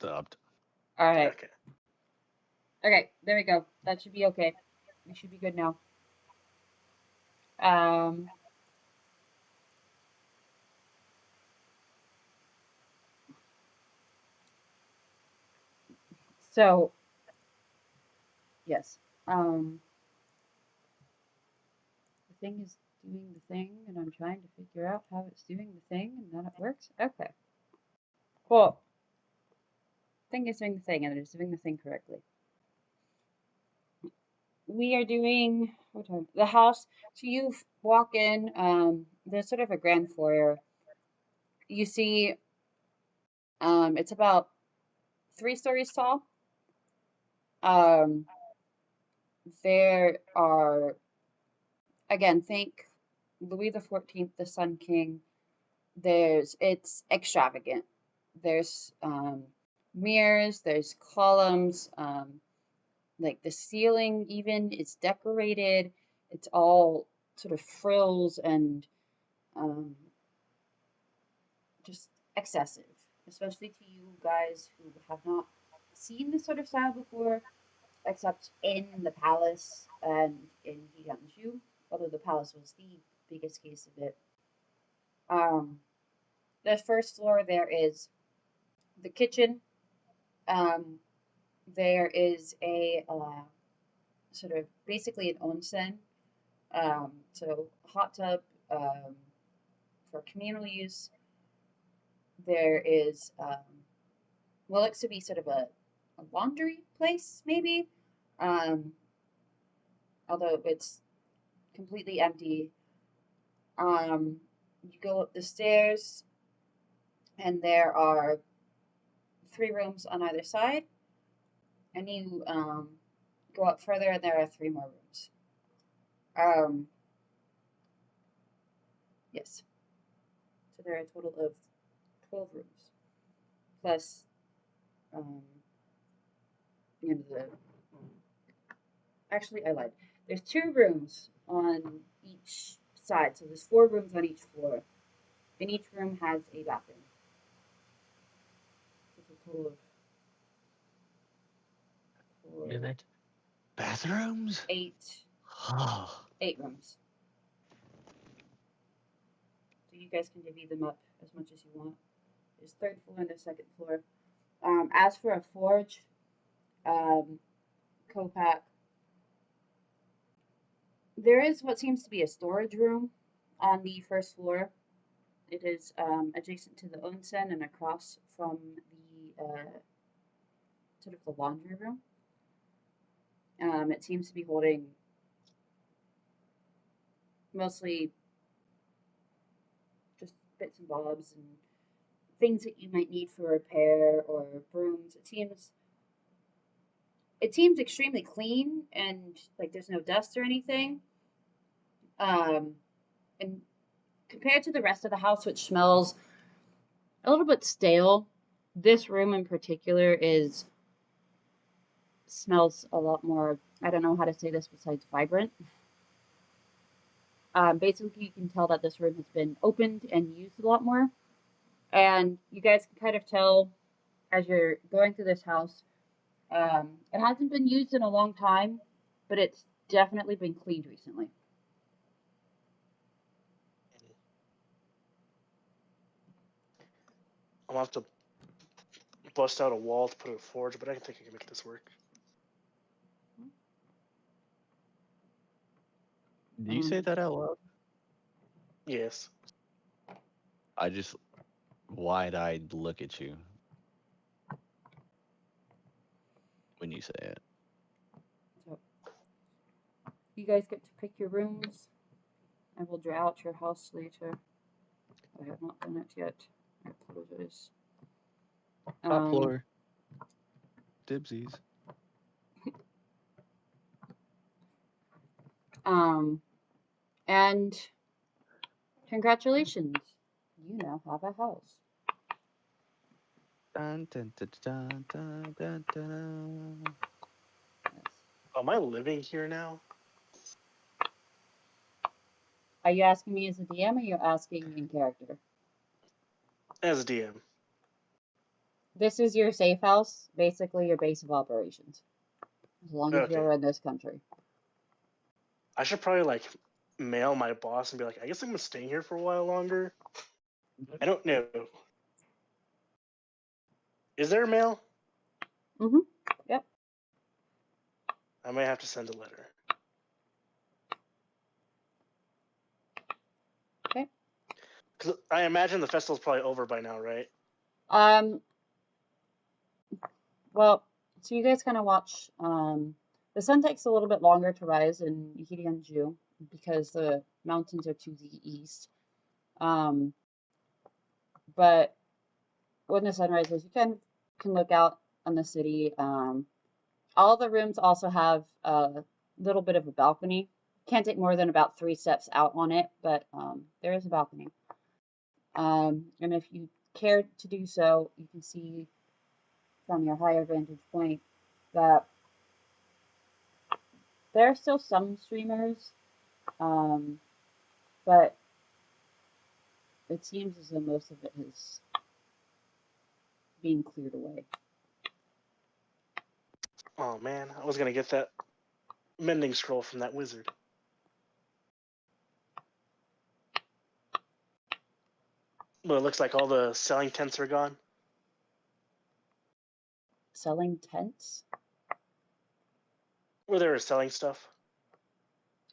stopped. All right. Okay. Okay, there we go. That should be okay. We should be good now. Um, so yes. The thing is doing the thing, and I'm trying to figure out how it's doing the thing, and then it works. Okay. Cool. Thing is doing the thing, and it is doing the thing correctly. We are doing the house. So you walk in. There's sort of a grand foyer. You see, it's about 3 stories tall. Um, there are again, think Louis the 14th, the Sun King. It's extravagant. There's mirrors. There's columns. Like the ceiling even is decorated. It's all sort of frills and um, just excessive, especially to you guys who have not seen this sort of style before, except in the palace and in Jiangsu, although the palace was the biggest case of it. Um, the first floor there is the kitchen. Um, there is a sort of basically an onsen, so hot tub for communal use. There is what looks to be sort of a laundry place, maybe, um, although it's completely empty. You go up the stairs, and there are 3 rooms on either side, and you go up further, and there are 3 more rooms. Um, yes, so there are a total of 12 rooms, plus um, the actually, I lied. There's 2 rooms on each side, so there's 4 rooms on each floor, and each room has a bathroom. So it's a total of Is 4, it bathrooms? 8, Oh, 8 rooms. So you guys can divvy them up as much as you want. There's 3rd floor and a 2nd floor. As for a forge, um, Copac, there is what seems to be a storage room on the 1st floor. It is adjacent to the onsen and across from the sort of the laundry room. It seems to be holding mostly just bits and bobs and things that you might need for repair or brooms. It seems extremely clean and like there's no dust or anything. Um, and compared to the rest of the house, which smells a little bit stale, this room in particular is smells a lot more. I don't know how to say this besides vibrant. Basically, you can tell that this room has been opened and used a lot more. And you guys can kind of tell as you're going through this house, it hasn't been used in a long time, but it's definitely been cleaned recently. I'm gonna have to bust out a wall to put a forge, but I think I can make this work. do you say that out loud? Yes. I just wide-eyed look at you when you say it. So you guys get to pick your rooms. I will draw out your house later. I have not done it yet. I apologize. Top Um, floor, dibsies. um, and congratulations, you now have a house. Dun, dun, dun, dun, dun, dun, dun. Yes. Am I living here now? Are you asking me as a DM or you're asking in character? As a DM. This is your safe house, basically your base of operations, as long as Okay. you're in this country. I should probably like mail my boss and be like, I guess I'm staying here for a while longer. I don't know. Is there mail? Mm-hmm. Yep. I might have to send a letter. Okay. Because I imagine the festival's probably over by now, right? Well, so you guys kind of watch. The sun takes a little bit longer to rise in Hirianju because the mountains are to the east. Um, but when the sun rises, you can look out on the city. All the rooms also have a little bit of a balcony. Can't take more than about 3 steps out on it, but there is a balcony. And if you care to do so, you can see from your higher vantage point that there are still some streamers, but it seems as though most of it is being cleared away. Oh man, I was gonna get that mending scroll from that wizard. But it looks like all the selling tents are gone. Selling tents? Where they were selling stuff.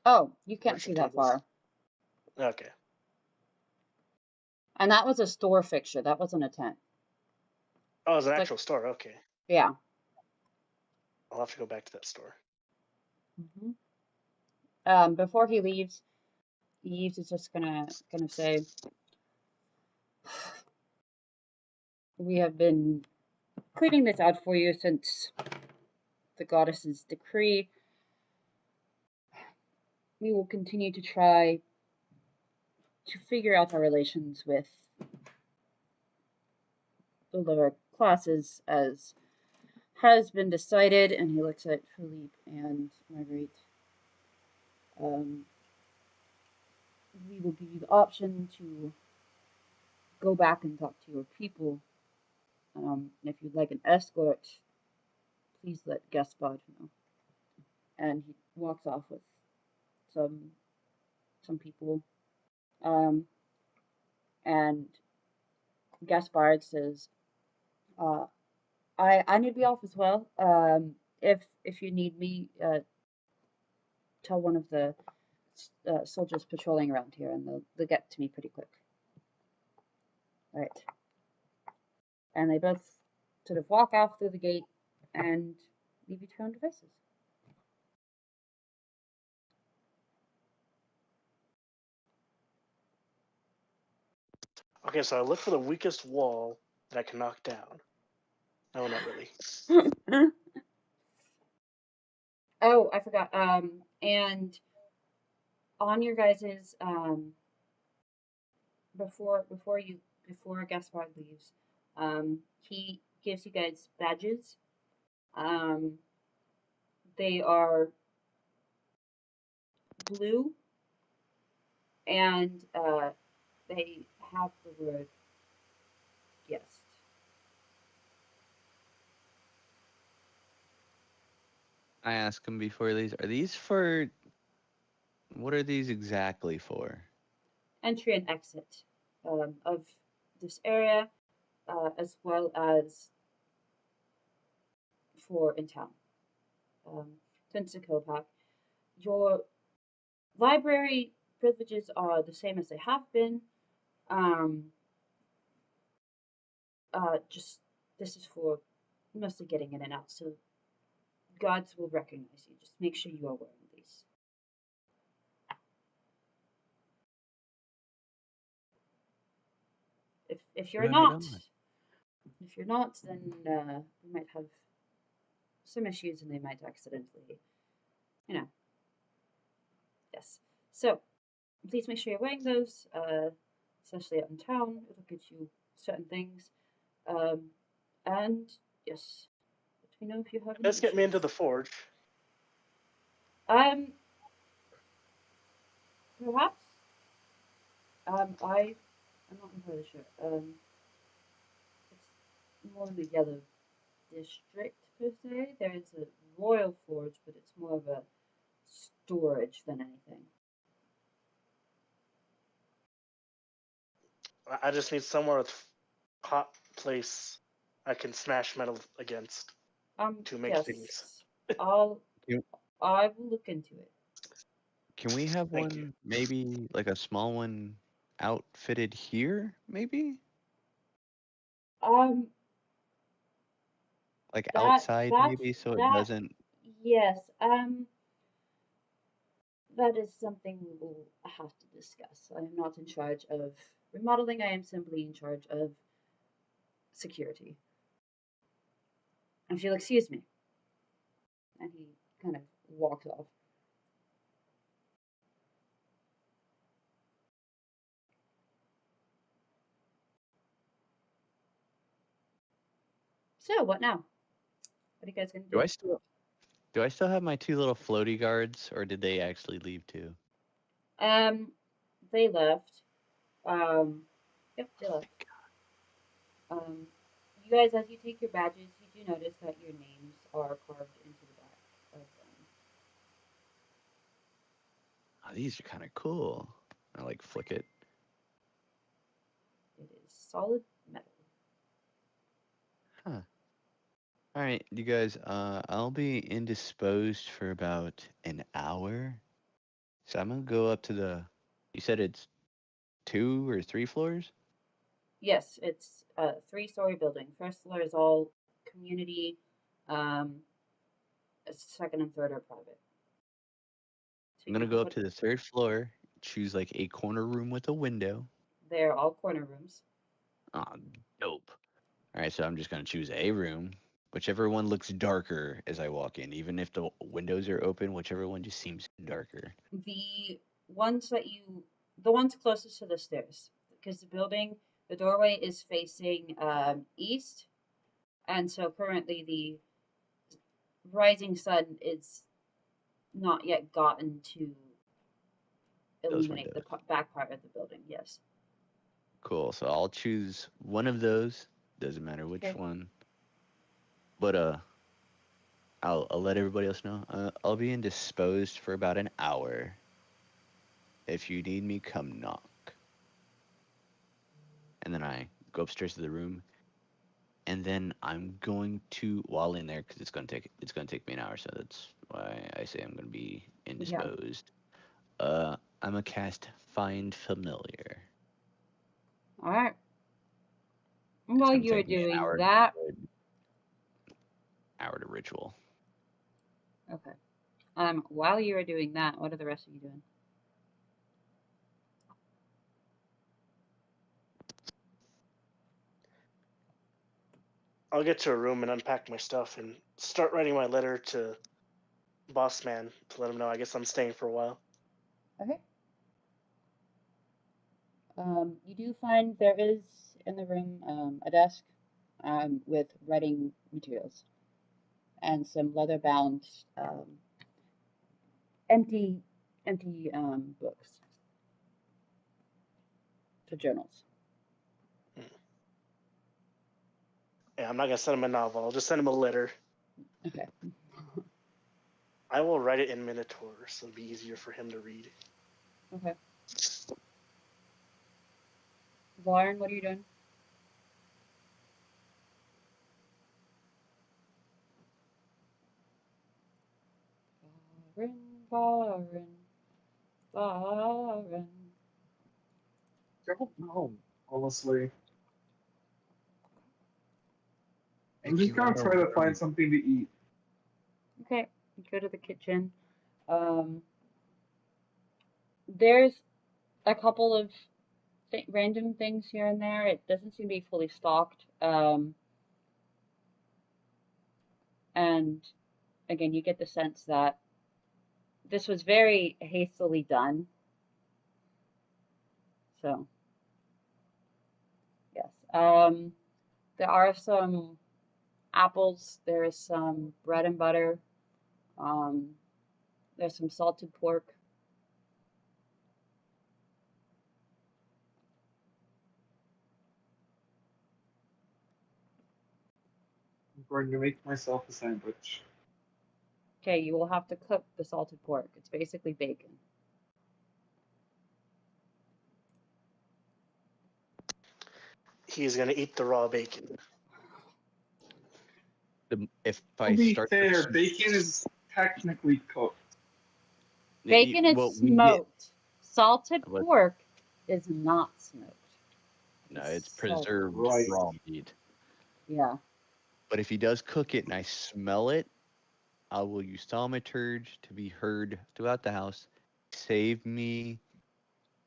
Oh, you can't Worship see that tables. far. Okay. And that was a store fixture. That wasn't a tent. Oh, it was an Like- actual store. Okay. Yeah. I'll have to go back to that store. Before he leaves, Yves is just gonna say, "We have been cleaning this out for you since the goddess's decree. We will continue to try to figure out our relations with the lower classes as has been decided." And he looks at Philippe and Marguerite. We will give you the option to go back and talk to your people. If you'd like an escort, please let Gaspard know. And he walks off with some people. And Gaspard says, I need to be off as well. If you need me, tell one of the soldiers patrolling around here, and they'll get to me pretty quick. All right. And they both sort of walk off through the gate and leave you to your own devices. Okay, so I look for the weakest wall that I can knock down. No, not really. Oh, I forgot. And on your guys's before Gaspard leaves, he gives you guys badges. They are blue, and they have the word guest. I ask him before he leaves, are these for, what are these exactly for? Entry and exit of this area, as well as for in town. Since Kopak, your library privileges are the same as they have been. Um, just this is for mostly getting in and out, so gods will recognize you. Just make sure you are wearing these. If you're Right not, on. then we might have some issues, and they might accidentally, you know. Yes. So please make sure you're wearing those, especially out in town. It'll get you certain things. And yes, let me know if you have any Let's get me into issues. the forge. Um, perhaps. I'm not entirely sure. It's more in the yellow district per se. There is a royal forge, but it's more of a storage than anything. I just need somewhere with hot place I can smash metal against to make things. Yes, I'll Can, I will look into it. can we have Thank you. one, maybe like a small one outfitted here, maybe? Um, Like that outside, that's maybe, so it that doesn't. yes. That is something we will have to discuss. I am not in charge of remodeling. I am simply in charge of security. If you'll excuse me, and he kind of walks off. So what now? What are you guys gonna Do do? I still do I still have my two little floaty guards, or did they actually leave too? Um, they left. Um, yep, they left. Thank Um, you guys, as you take your badges, you do notice that your names are carved into the back of them. God. Oh, these are kind of cool. I like flick it. It is solid metal. Huh. All right, you guys. I'll be indisposed for about an hour, so I'm gonna go up to the. You said it's 2 or 3 floors. Yes, it's a three-story building. First floor is all community. Um, second and third are private. So I'm you gonna can go up put to the 3rd floor, choose like a corner room with a window. they're all corner rooms. Ah, dope. All right, so I'm just gonna choose a room, whichever one looks darker as I walk in, even if the windows are open. Whichever one just seems darker. The ones that you, the ones closest to the stairs, because the building, the doorway is facing east, and so currently the rising sun is not yet gotten to Those illuminate the windows. back part of the building. Yes. Cool. So I'll choose one of those. Doesn't matter which Okay. one. But I'll let everybody else know. I'll be indisposed for about an hour. If you need me, come knock. And then I go upstairs to the room, and then I'm going to while in there because it's gonna take me an hour. So that's why I say I'm gonna be Yeah. indisposed. I'm gonna cast Find Familiar. All right. It's While gonna you're take me an doing hour, that, hour to ritual. okay. While you're doing that, what are the rest of you doing? I'll get to a room and unpack my stuff and start writing my letter to Boss Man to let him know I guess I'm staying for a while. Okay. You do find there is in the room a desk with writing materials and some leather-bound empty empty books for journals. Hmm. Yeah, I'm not gonna send him a novel. I'll just send him a letter. Okay. I will write it in Minotaur, so it'll be easier for him to read. Okay. Lauren, what are you doing? Lauren, Lauren, Lauren. I don't know, honestly. I'm Thank just you, gonna Otto. try to find something to eat. Okay. You go to the kitchen. Um, there's a couple of random things here and there. It doesn't seem to be fully stocked. And again, you get the sense that this was very hastily done. So, yes. There are some apples. There is some bread and butter. Um, there's some salted pork. going to make myself a sandwich. Okay, you will have to cook the salted pork. It's basically bacon. He's gonna eat the raw bacon. If To I be start fair, bacon is technically cooked. Bacon is well, we get smoked. Salted what? pork is not smoked. No, it's salted. preserved Right. raw meat. Yeah. But if he does cook it and I smell it, I will use thaumaturge to be heard throughout the house. Save me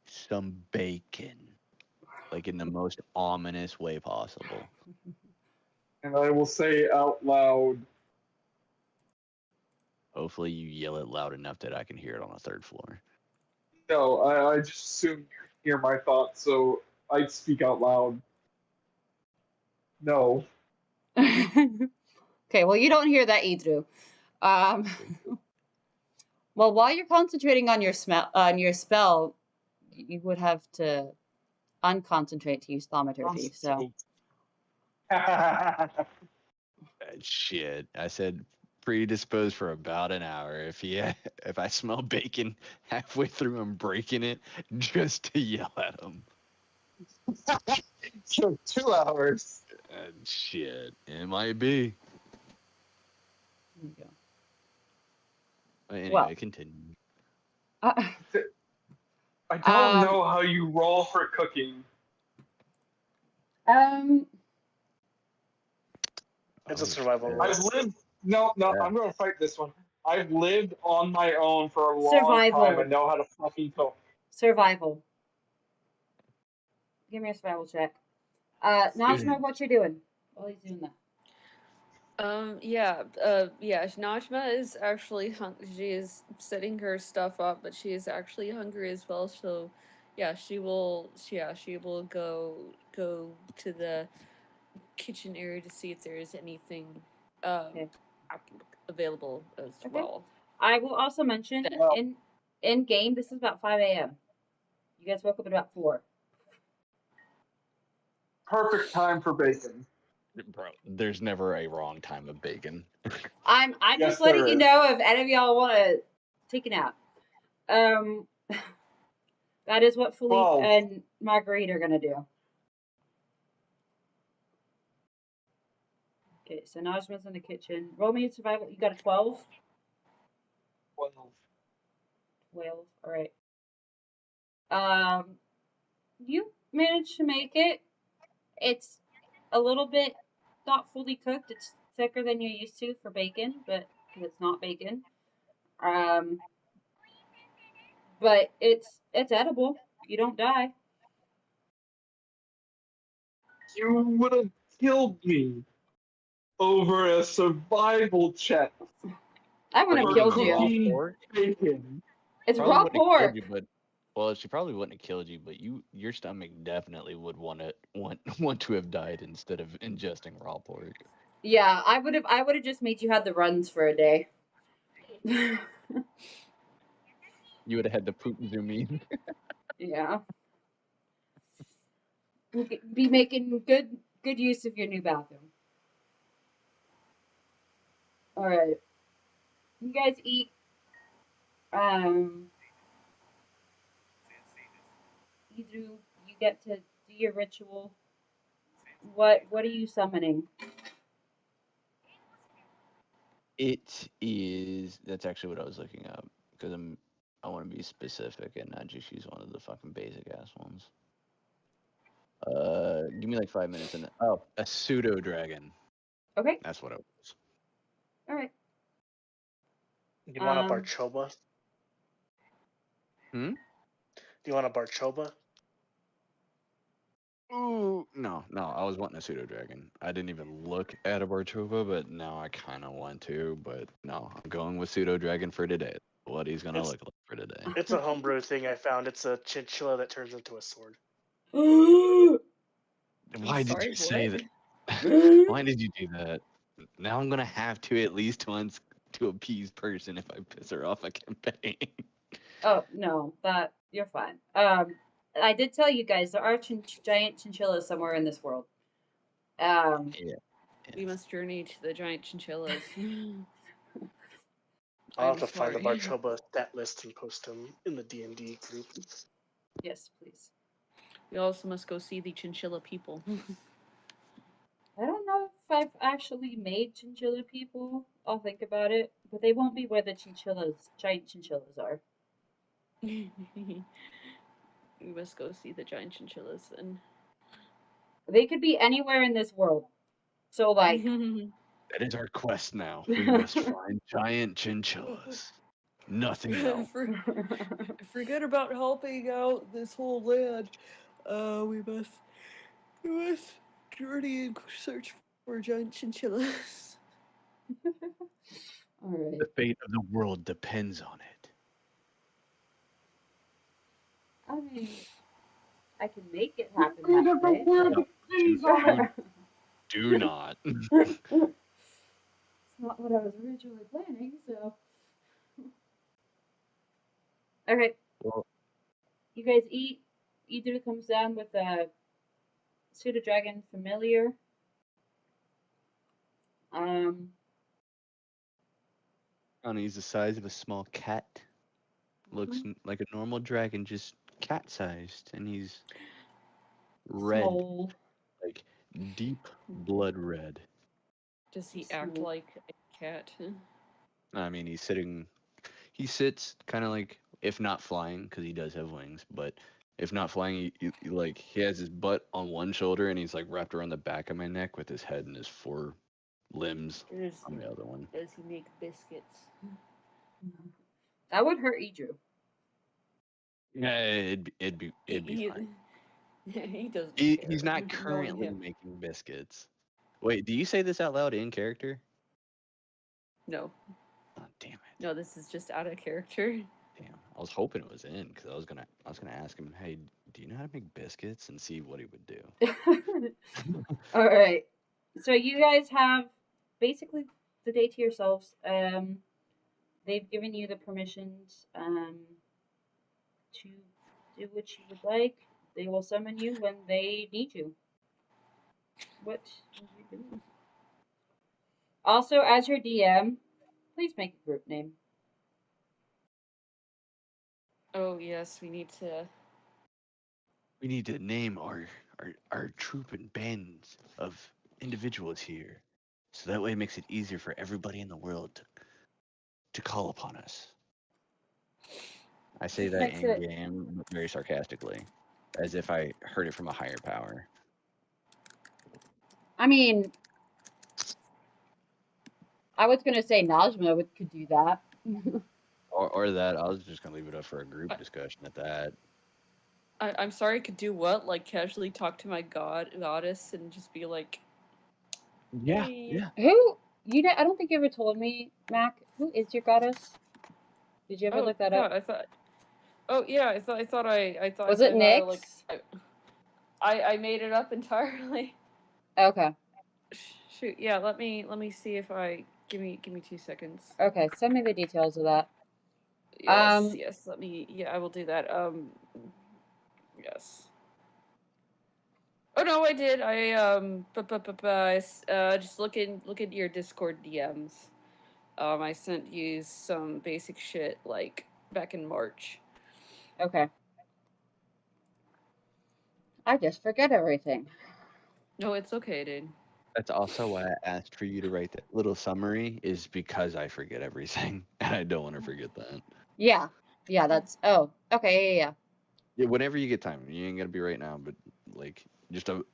some bacon, like in the most ominous way possible. And I will say out loud, Hopefully, you yell it loud enough that I can hear it on the third floor. no, I just assume you hear my thoughts, so I'd speak out loud. No. Okay, well, you don't hear that either. Well, while you're concentrating on your spell, you would have to unconcentrate to use thaumaturgy. So Shit, I said predisposed for about an hour. If I smell bacon halfway through, I'm breaking it just to yell at him. So 2 hours. Shit, it might be. there you go. But anyway, Well. continue. I don't Um, know how you roll for cooking. It's a Oh, survival shit. roll. I've lived. No, Yeah. I'm going to fight this one. I've lived on my own for a long Survival. time and know how to fucking cook. Survival. Give me a survival check. Najma, what you doing? While he's doing that. Yeah, Najma is actually she is setting her stuff up, but she is actually hungry as well. So, yeah, she will go to the kitchen area to see if there is anything Okay. available as Okay. well. I will also mention Well- in game this is about 5 a.m. You guys woke up at about 4. Perfect time for bacon. Bro, there's never a wrong time of bacon. I'm Yes, just letting there you is. know if any of y'all want to take a nap. That is what Philippe 12. and Marguerite are gonna do. Okay, so Najma's in the kitchen. Roll me a survival. You got a 12? 12. 12. All right. You managed to make it. It's a little bit not fully cooked. It's thicker than you're used to for bacon, but it's not bacon. But it's edible. You don't die. You would have killed me over a survival check I wouldn't for have killed you. cooking bacon. It's Probably raw wouldn't have killed pork. you, but well, she probably wouldn't have killed you, but your stomach definitely would want to have died instead of ingesting raw pork. Yeah, I would have just made you have the runs for a day. You would have had to poop zoom in. Yeah. Be making good use of your new bathroom. All right. You guys eat. You get to do your ritual. What are you summoning? It is. That's actually what I was looking up because I want to be specific and not just use one of the fucking basic ass ones. Give me like 5 minutes and a pseudo dragon. Okay. That's what it was. All right. Do you want a Barchoba? Hmm. Do you want a Barchoba? Ooh, no. I was wanting a pseudo dragon. I didn't even look at a Barchova, but now I kind of want to. But no, I'm going with pseudo dragon for today. What he's gonna look like for today. It's a homebrew thing I found. It's a chinchilla that turns into a sword. Why did you say that? Why did you do that? Now I'm gonna have to at least once to appease person if I piss her off a campaign. Oh no, that you're fine. I did tell you guys there are giant chinchillas somewhere in this world. Yeah, We must journey to the giant chinchillas. I'll I'm have to find the smart. Barchoba stat list and post them in the D&D group. Yes, please. We also must go see the chinchilla people. I don't know if I've actually made chinchilla people. I'll think about it, but they won't be where the giant chinchillas are. We must go see the giant chinchillas then. They could be anywhere in this world. So, like, That is our quest now. We must find giant chinchillas. Nothing else. Forget about helping out this whole land. We must journey and search for giant chinchillas. all right. The fate of the world depends on it. I mean, I can make it happen Fate that of the way. world but- depends on it. Do not. It's not what I was originally planning, so. Okay, Well, you guys eat. Either comes down with a pseudo dragon familiar. he's the size of a small cat. Looks like a normal dragon, just cat-sized, and he's red, Small. like deep blood red. Does he act Small. like a cat? I mean, he sits kind of like, if not flying, because he does have wings, but if not flying, like he has his butt on one shoulder and he's like wrapped around the back of my neck with his head and his four limbs on the other one. Does he make biscuits? That would hurt Idru. Yeah, it'd be fine. He doesn't care. He's not Knowing currently him. making biscuits. Wait, do you say this out loud in character? No. Oh, damn it. No, this is just out of character. Damn. I was hoping it was in because I was gonna ask him, hey, do you know how to make biscuits, and see what he would do. All right. So you guys have basically the day to yourselves. They've given you the permissions to do what you would like. They will summon you when they need you. What are you doing? Also, as your DM, please make a group name. Oh yes, we need to. We need to name our troop and bands of individuals here, so that way it makes it easier for everybody in the world to call upon us. I say This that makes in it. game very sarcastically, as if I heard it from a higher power. I mean, I was gonna say Najma could do that. Or that I was just gonna leave it up for a group discussion at that. I'm sorry. I could do what? Like casually talk to my goddess and just be like, Yeah, hey. yeah. Who you? I don't think you ever told me, Mac. Who is your goddess? Did you ever Oh look that God, up? I thought. Oh yeah, I thought I Was it had, like Nyx? I made it up entirely. Okay. Shoot, yeah. Let me see if I give me 2 seconds. Okay. Send me the details of that. Yes. Let me. Yeah, I will do that. Yes. Oh no, I did. Just look at your Discord DMs. I sent you some basic shit like back in March. Okay. I just forget everything. No, it's okay, dude. That's also why I asked for you to write that little summary, is because I forget everything, and I don't want to forget that. Yeah. Yeah. That's. Oh. Okay. Yeah. Yeah, whenever you get time, you ain't gotta be right now, but like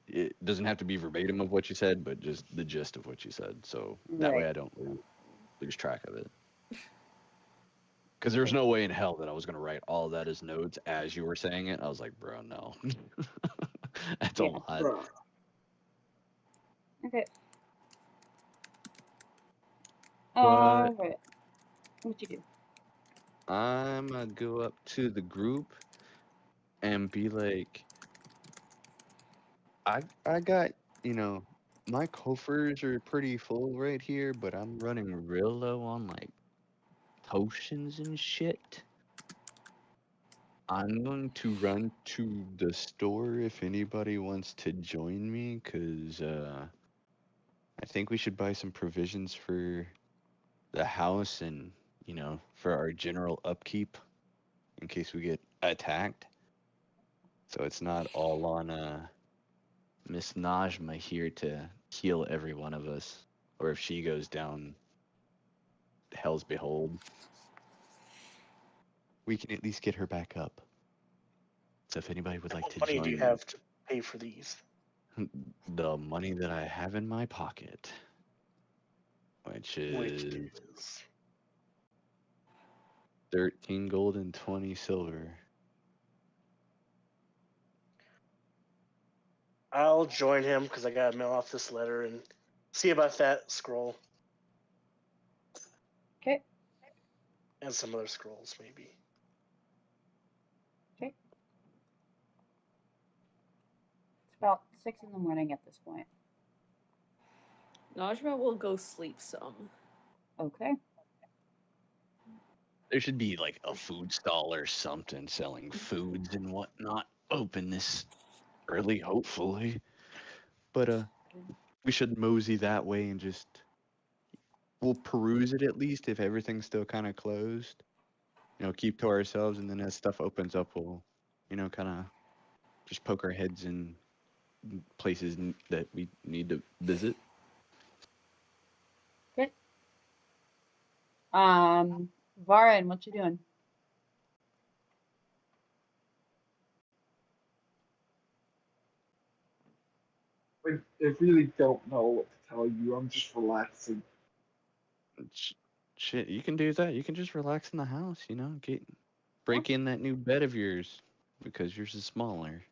it doesn't have to be verbatim of what you said, but just the gist of what you said, so that way Right. I don't lose track of it. Because there's no way in hell that I was gonna write all that as notes as you were saying it. I was like, bro, no, that's a Yeah. lot. Bruh. Okay. But All right. What you do? I'm gonna go up to the group and be like, I got, my coffers are pretty full right here, but I'm running real low on like potions and shit. I'm going to run to the store if anybody wants to join me, cause I think we should buy some provisions for the house and, for our general upkeep in case we get attacked. So it's not all on Miss Najma here to heal every one of us. Or if she goes down hell's behold, we can at least get her back up. So if anybody would like What to money do you join have to pay for these? the money that I have in my pocket, which Which is is 13 gold and 20 silver. I'll join him because I gotta mail off this letter and see about that scroll Okay. and some other scrolls maybe. Okay. It's about 6 in the morning at this point. Najma will go sleep some. Okay. There should be like a food stall or something selling foods and whatnot open this early, hopefully. But we should mosey that way and we'll peruse it at least if everything's still kind of closed. Keep to ourselves, and then as stuff opens up, we'll, kind of just poke our heads in places that we need to visit. Okay. Varin, what you doing? I really don't know what to tell you. I'm just relaxing. Shit, you can do that. You can just relax in the house, break in that new bed of yours because yours is smaller.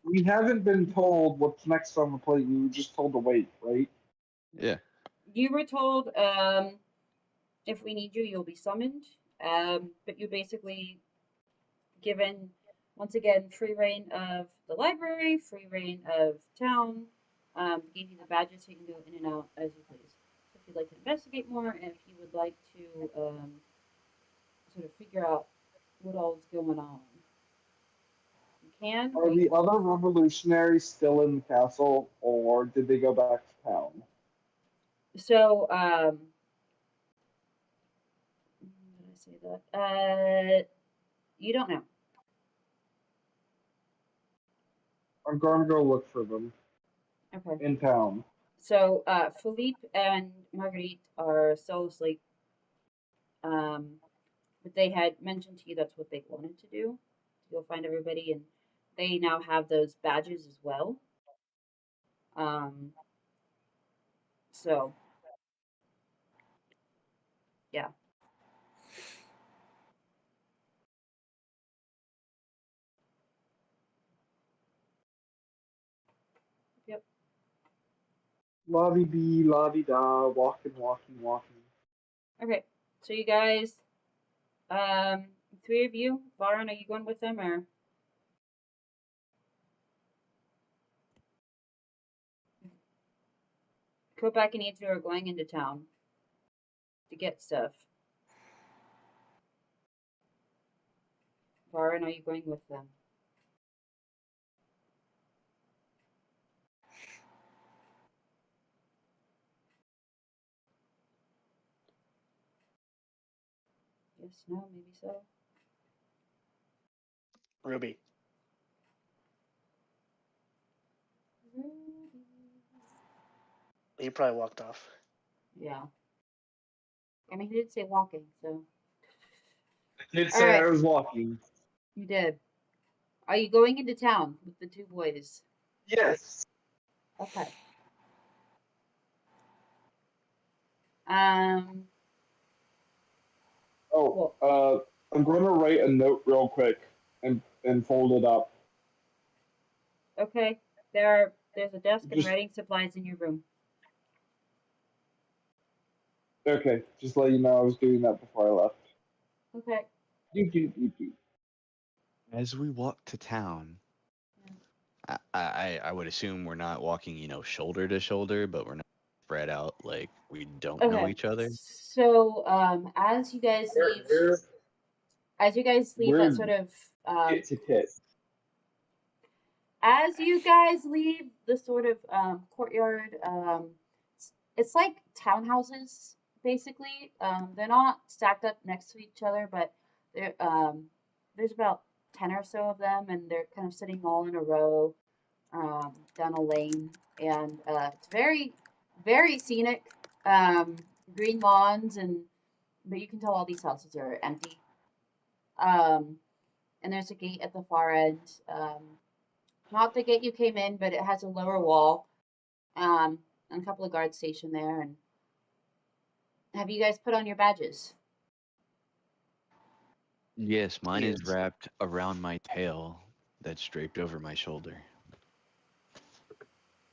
We haven't been told what's next on the plate. We were just told to wait, right? Yeah. You were told, if we need you, you'll be summoned. But you're basically given, once again, free reign of the library, free reign of town. Gave you the badges so you can go in and out as you please. So if you'd like to investigate more, and if you would like to sort of figure out what all is going on, you can. Are the other revolutionaries still in the castle, or did they go back to town? So, did I say that? You don't know. I'm going to go look for them Okay. in town. So, Philippe and Marguerite are still asleep. But they had mentioned to you that's what they wanted to do, to go find everybody, and they now have those badges as well. So, yeah. Yep. Lobby B, lobby da, walking, walking, walking. Okay. So you guys, three of you, Baron, are you going with them or? Kopak and Either are going into town to get stuff. Baron, are you going with them? Yes, no, maybe so. Ruby. He probably walked off. Yeah. I mean, he did say walking, so. I did say Alright. I was walking. You did. Are you going into town with the two boys? Yes. Okay. Oh, Well, I'm going to write a note real quick and fold it up. okay. There's a desk and Just writing supplies in your room. okay. Just let you know I was doing that before I left. Okay. Do. As we walk to town, I would assume we're not walking, shoulder to shoulder, but we're not spread out like we don't know Okay. each other. So, as you guys leave, We're that sort of tit to tit. As you guys leave the sort of courtyard, it's like townhouses basically. They're not stacked up next to each other, but there's about 10 or so of them, and they're kind of sitting all in a row down a lane, and it's very, very scenic. Green lawns, but you can tell all these houses are empty. Um, and there's a gate at the far end. Not the gate you came in, but it has a lower wall. And a couple of guards stationed there. And have you guys put on your badges? Yes, mine is Yes. wrapped around my tail that's draped over my shoulder.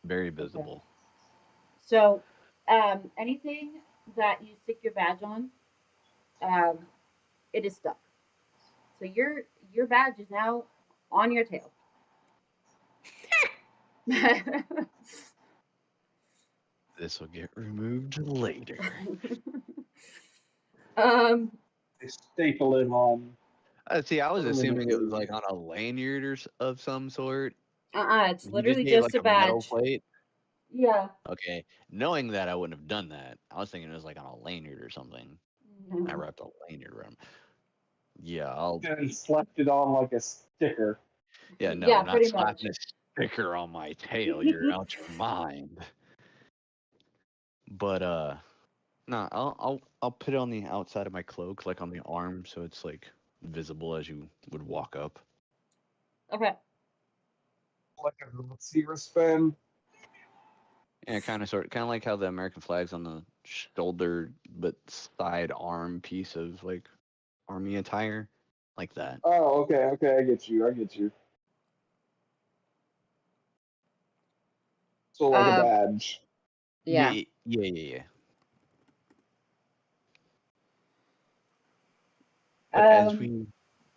Very Okay. visible. So, anything that you stick your badge on, um, it is stuck. So your badge is now on your tail. This will get removed later. um, They staple it on See, I was assuming it was permanently. like on a lanyard of some sort. it's He just literally gave just like a a metal badge. plate. Yeah. Okay, knowing that, I wouldn't have done that. I was thinking it was like on a lanyard or something. I No. wrapped a lanyard around. Yeah, I'll. And slapped it on like a sticker. Yeah, no, Yeah, not pretty much. slapping a sticker on my tail. You're out your mind. But no, I'll put it on the outside of my cloak, like on the arm, so it's like visible as you would walk up. Okay. Like a Nazi wristband. Yeah, kind of like how the American flag's on the shoulder, but side arm piece of like army attire, like that. Oh, okay, I get you. So like a Um, badge. yeah. Yeah. But Um,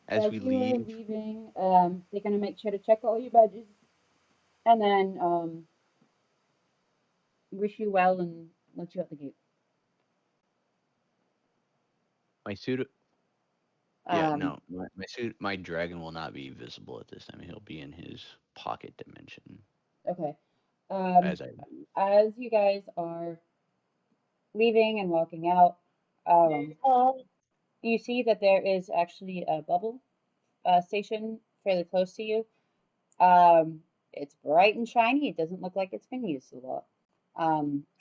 as as we you are leave, leaving, they're gonna make sure to check all your badges, and then wish you well and let you out the gate. my suit. Yeah, Um, no, my suit, my dragon will not be visible at this time. He'll be in his pocket dimension okay. Um, as I leave. as you guys are leaving and walking out, um, you see that there is actually a bubble station fairly close to you. It's bright and shiny. It doesn't look like it's been used a lot.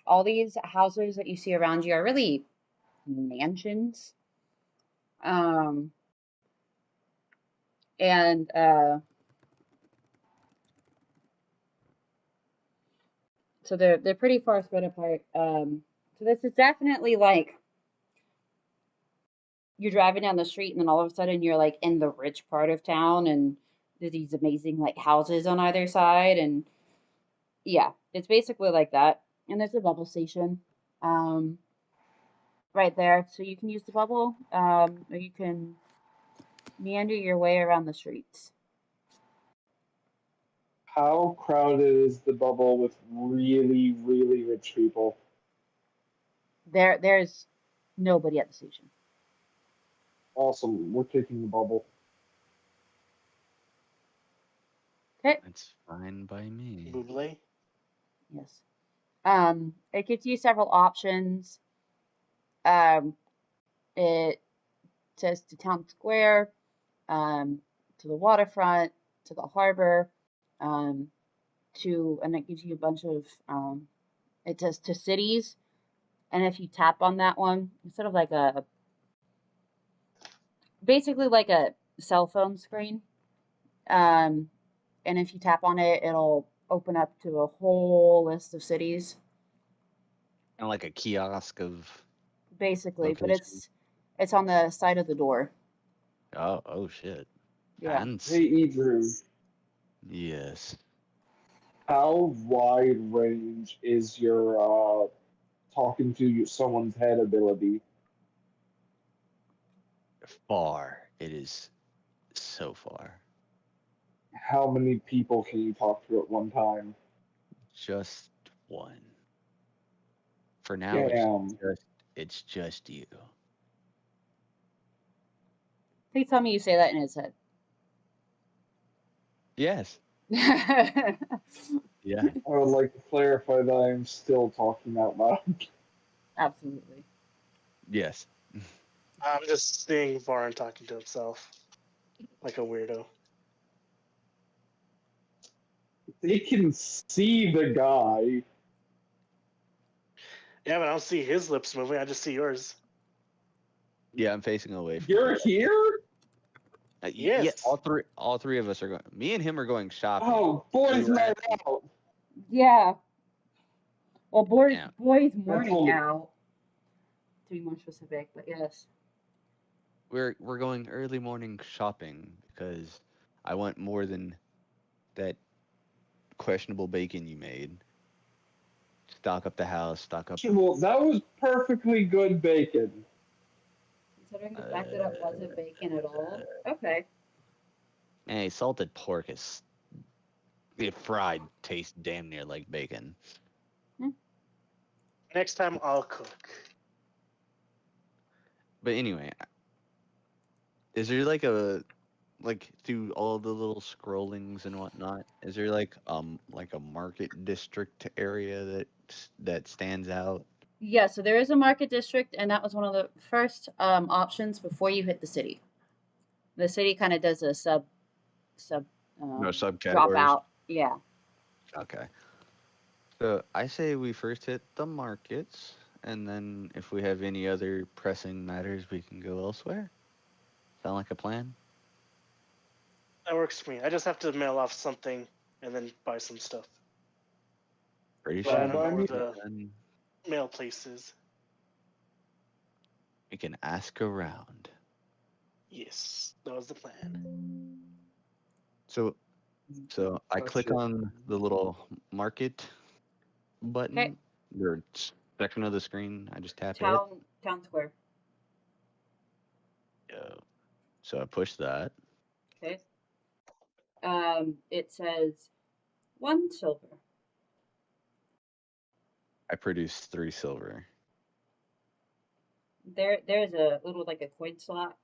All these houses that you see around you are really mansions. Um, and so they're pretty far spread apart. So this is definitely like you're driving down the street and then all of a sudden you're like in the rich part of town and there's these amazing like houses on either side and yeah, it's basically like that. And there's a bubble station um, right there, so you can use the bubble or you can meander your way around the streets. How crowded is the bubble with really, really rich people? There's nobody at the station. Awesome. We're taking the bubble. Okay. That's fine by me. Buble. Yes. It gives you several options. Um, it says to town square, um, to the waterfront, to the harbor, um, and it gives you a bunch of, it says to cities. And if you tap on that one, it's sort of like basically like a cell phone screen. Um, and if you tap on it, it'll open up to a whole list of cities, Kind of like a kiosk of basically. But locations. it's on the side of the door. Oh shit. Yeah. Hey, Fancy. Idru, Yes. how wide range is your talking to someone's head ability? Far. It is so far. How many people can you talk to at one time? Just one. For now, Damn. it's just you. Please tell me you say that in his head. Yes. Yeah. I would like to clarify that I am still talking out loud. Absolutely. Yes. I'm just seeing Varn talking to himself like a weirdo. They can see the guy. Yeah, but I don't see his lips moving. I just see yours. Yeah, I'm facing away from You're him. here? Yeah, Yes. all three of us are going. Me and him are going shopping. Oh, We boys' were night asking- out. Yeah. Well, boys, Yeah, morning only- out. To be more specific, but yes. we're going early morning shopping because I want more than that questionable bacon you made. Stock up the house. Stock up. Well, that was perfectly good bacon. Considering the fact that it wasn't bacon at all. Okay. Hey, salted pork is it fried tastes damn near like bacon. Next time I'll cook. But anyway, is there like through all the little scrollings and whatnot? Is there like a market district area that stands out? Yeah, so there is a market district, and that was one of the first options before you hit the city. The city kind of does a sub No drop subcategories. out. Yeah. Okay. So I say we first hit the markets, and then if we have any other pressing matters, we can go elsewhere. Sound like a plan? That works for me. I just have to mail off something and then buy some stuff. Pretty But I sure. don't know where me. the Then mail place is. we can ask around. Yes, that was the plan. So I click on the little market button or section of the screen. I just tap it. Town square. Yeah. So I push that. Okay. It says 1 silver. I produce 3 silver. There's a little like a coin slot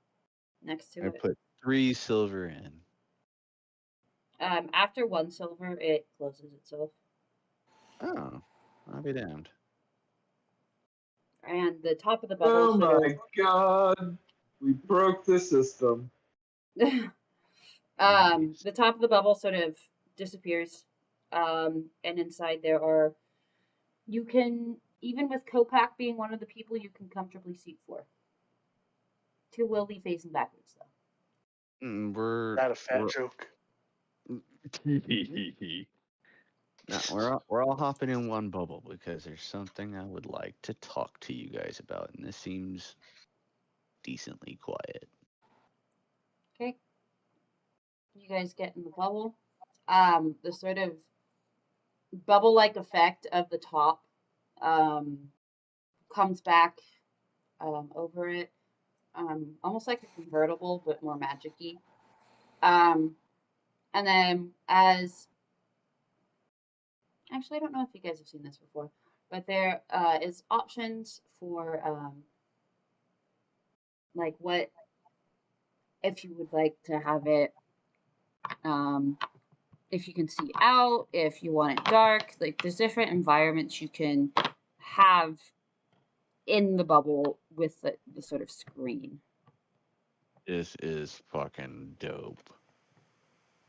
next to I it. put 3 silver in. After 1 silver, it closes itself. Oh, I'll be damned. And the top of the Oh bubble my god. We broke the system. Nice. the top of the bubble sort of disappears. And inside there are, you can, even with Kopak being one of the people you can comfortably seat for. 2 will be facing backwards though. We're Not a fat joke. no, we're all hopping in one bubble because there's something I would like to talk to you guys about, and this seems decently quiet. Okay. You guys get in the bubble. The sort of bubble-like effect of the top comes back over it, almost like a convertible, but more magic-y. And then actually, I don't know if you guys have seen this before, but there is options for like what if you would like to have it, if you can see out, if you want it dark, like there's different environments you can have in the bubble with the sort of screen. This is fucking dope.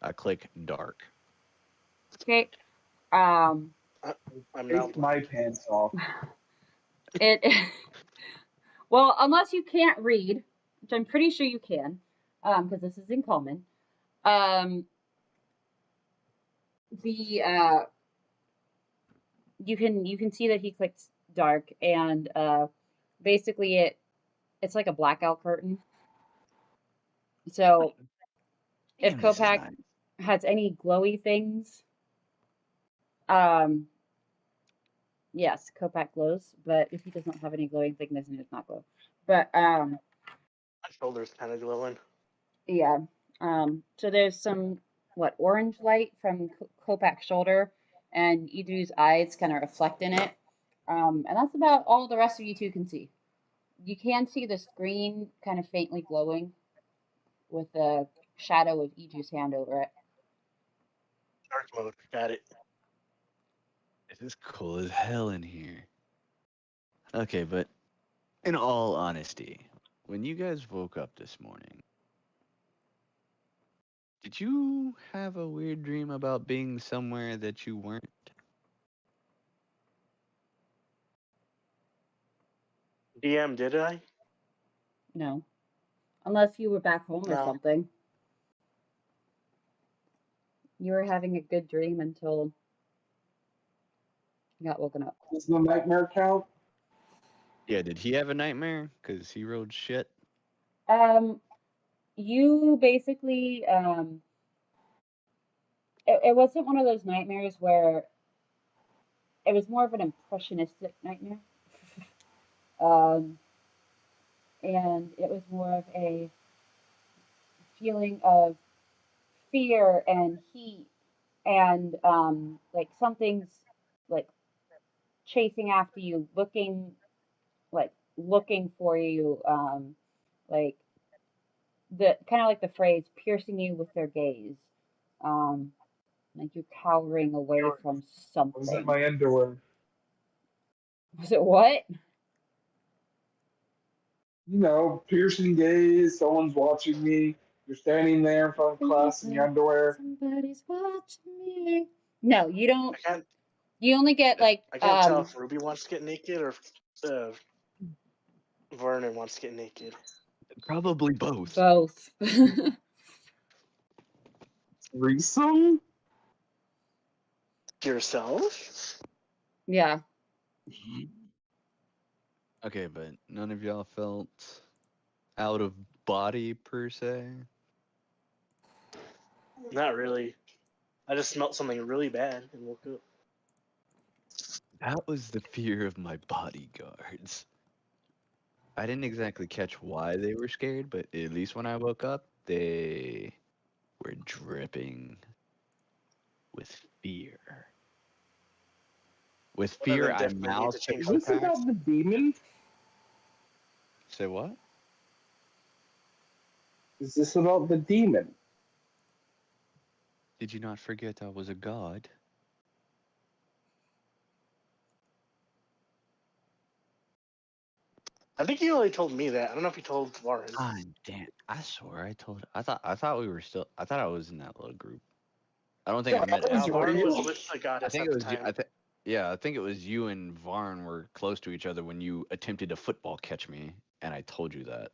I click dark. Okay. I'm now Take my blind. pants off. It well, unless you can't read, which I'm pretty sure you can, because this is in common. The you can see that he clicked dark, and basically it's like a blackout curtain. So if Damn, this is Kopak nice. has any glowy things, um, yes, Kopak glows. But if he does not have any glowing things, then he does not glow. But My shoulder's kind of glowing. yeah. So there's some orange light from Kopak's shoulder, and Idru's eyes kind of reflect in it. And that's about all the rest of you two can see. You can see the screen kind of faintly glowing with the shadow of Idru's hand over it. Dark mode. Got it. It is cool as hell in here. Okay, but in all honesty, when you guys woke up this morning, did you have a weird dream about being somewhere that you weren't? DM, did I? No. Unless you were back home or No. something. You were having a good dream until you got woken up. Does the nightmare count? Yeah, did he have a nightmare? Because he rolled shit. You basically, it wasn't one of those nightmares where it was more of an impressionistic nightmare. um, and it was more of a feeling of fear and heat and like something's like chasing after you, looking for you, like the kind of like the phrase piercing you with their gaze, um, like you're cowering away from Was it something. my underwear? Was it what? You know, piercing gaze, someone's watching me. You're standing there in front of class in your underwear. Somebody's watching me. No, you don't. I can't. You only get like I can't tell if Ruby wants to get naked or if Vernon wants to get naked. Probably both. both. Threesome? Yourself? Yeah. Okay, but none of y'all felt out of body per se? Not really. I just smelt something really bad and woke up. That was the fear of my bodyguards. I didn't exactly catch why they were scared, but at least when I woke up, they were dripping with fear. With One of fear, them I definitely need to mouthed to change Is the this about Pax. the demon? Say what? Is this about the demon? Did you not forget I was a god? I think he only told me that. I don't know if he told Warren. Ah, damn! I swear I told. I thought we were still. I thought I was in that little group. I don't think I met Guys, were Varn everybody was else. you? with the I goddess think at it the was you. time. Yeah, I think it was you and Varn were close to each other when you attempted to football catch me, and I told you that.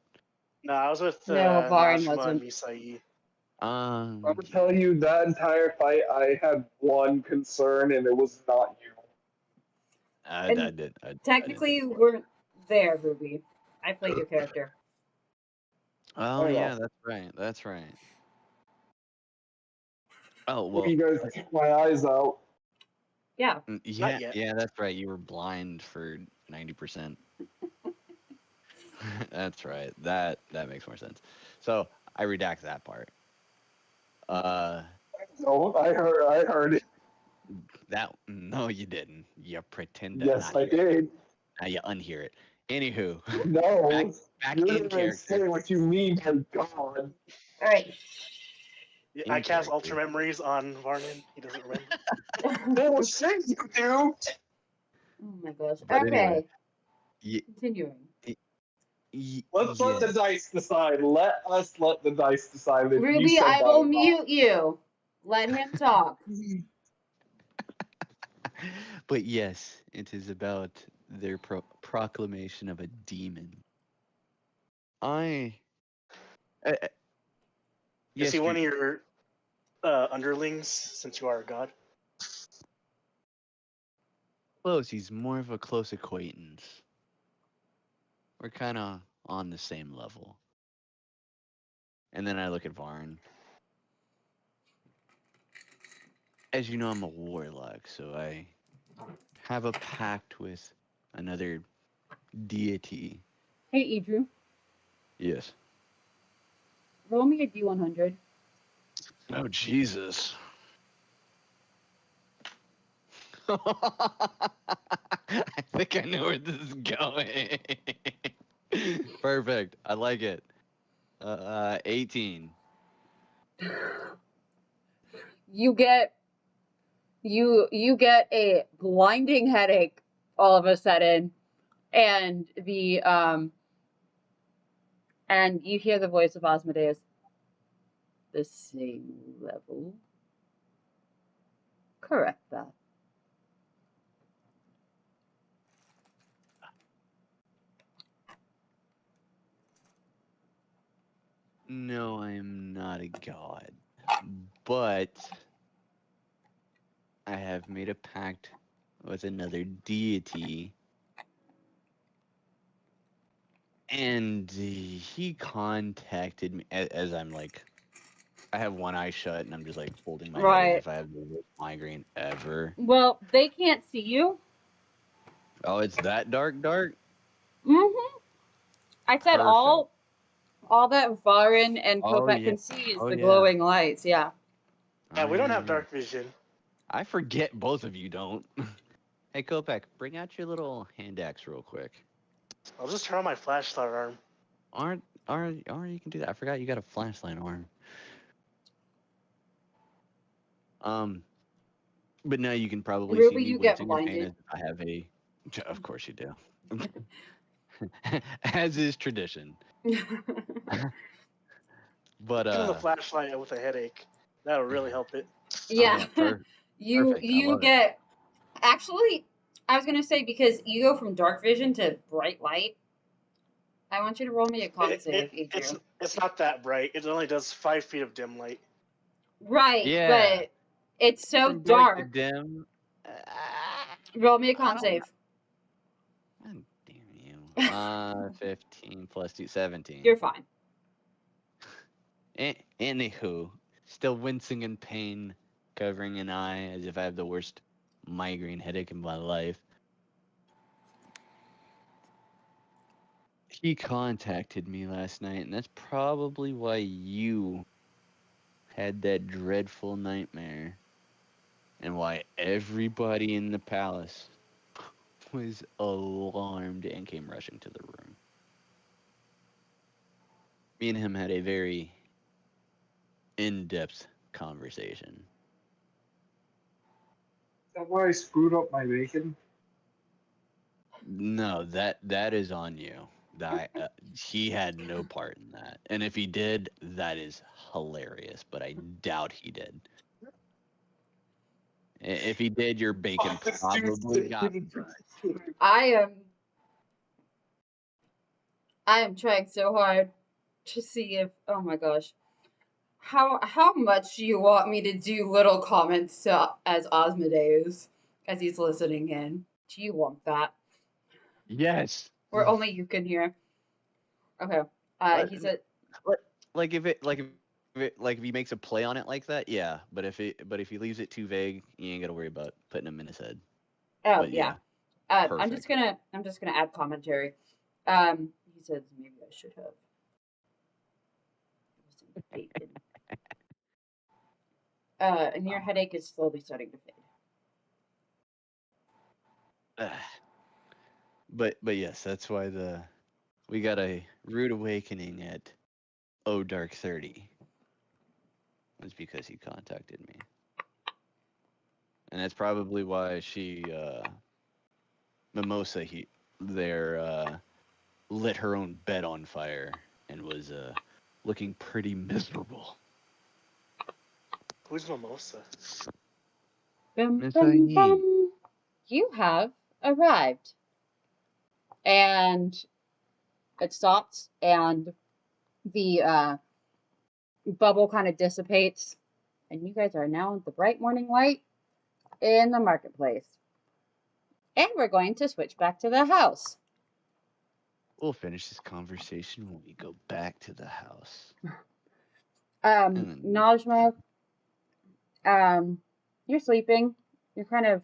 No, I was with No, Varn Najma and wasn't. Misai. I would tell you that entire fight, I had one concern, and it was not you. I And did. I didn't technically, think you it was. weren't there, Ruby. I played your character. Oh I yeah, know. that's right. That's right. Oh Well, well, you guys took my eyes out. Yeah. yeah, Not yet. yeah, that's right. You were blind for 90%. That's right. That makes more sense. So I redact that part. Uh, No, I heard it. that no, you didn't. You pretend to Yes, not I hear it. did. Now you unhear it. Anywho, back No, back you in didn't even character. say what you mean by God. All right. I In cast Ultra character. Memories on Varnon. He doesn't remember. Bullshit, you do. Oh my gosh. But anyway, Okay. y- Continuing. y- Let's let the yes. dice decide. Let us let the dice decide if you Ruby, said I that will or not. mute you. Let him talk. But yes, it is about their proclamation of a demon. I, uh, uh, Is he yes, one of your underlings since you are a god? close. He's more of a close acquaintance. We're kind of on the same level. And then I look at Varn. As you know, I'm a warlock, so I have a pact with another deity. Hey, Idru, Yes. roll me a D100. Oh, Jesus. I think I know where this is going. Perfect. I like it. 18. You get you get a blinding headache all of a sudden, and and you hear the voice of Asmodeus. The same level. Correct that. No, I am not a god. But I have made a pact with another deity. And he contacted me as I'm like, I have one eye shut and I'm just like holding my head as Right. if I have the worst migraine ever. Well, they can't see you. Oh, it's that dark? Mm-hmm. I said Perfect. all that Varin and Oh Kopeck yeah. can see is Oh the yeah. glowing lights. Yeah. Yeah, Oh we don't yeah, have yeah. dark vision. I forget both of you don't. Hey Kopeck, bring out your little hand axe real quick. I'll just turn on my flashlight arm. Aren't you can do that. I forgot you got a flashlight arm. But now you can probably see Ruby, me you get wincing in pain blinded. as I have a. Of course you do. As is tradition. But Use a flashlight with a headache. That'll really help it. oh Yeah. yeah, you perfect. I you love it. get actually I was gonna say because you go from dark vision to bright light. I want you to roll me a con save, Adriel. It's not that bright. It only does 5 feet of dim light. Right, Yeah, but it's so from dark to dark. dim. Roll me a I con don't know. save. God damn you. 15 plus 2, 17. You're fine. Anywho, still wincing in pain, covering an eye as if I have the worst migraine headache in my life. He contacted me last night, and that's probably why you had that dreadful nightmare, and why everybody in the palace was alarmed and came rushing to the room. Me and him had a very in-depth conversation. Is that why I screwed up my bacon? No, that is on you. That he had no part in that, and if he did, that is hilarious. But I doubt he did. If he did, your bacon This dude's probably got bacon. fried. I am trying so hard to see if oh my gosh. How much do you want me to do little comments as Osmodeus as he's listening in? Do you want that? Yes. Where only you can hear. Okay. Like, He said like if he makes a play on it like that, yeah. But if he leaves it too vague, you ain't gotta worry about putting him in his head. oh But yeah. yeah, I'm just perfect. gonna add commentary. He says maybe I should have some bacon. And your headache is slowly starting to fade. But yes, that's why we got a rude awakening at Dark 30. Was because he contacted me. And that's probably why Mimosa lit her own bed on fire and was looking pretty miserable. Who's Mimosa? Bum, Miss bum, Aid. bum. You have arrived. And it stops, and the bubble kind of dissipates, and you guys are now in the bright morning light in the marketplace. And we're going to switch back to the house. We'll finish this conversation when we go back to the house. Najma, you're sleeping. You're kind of,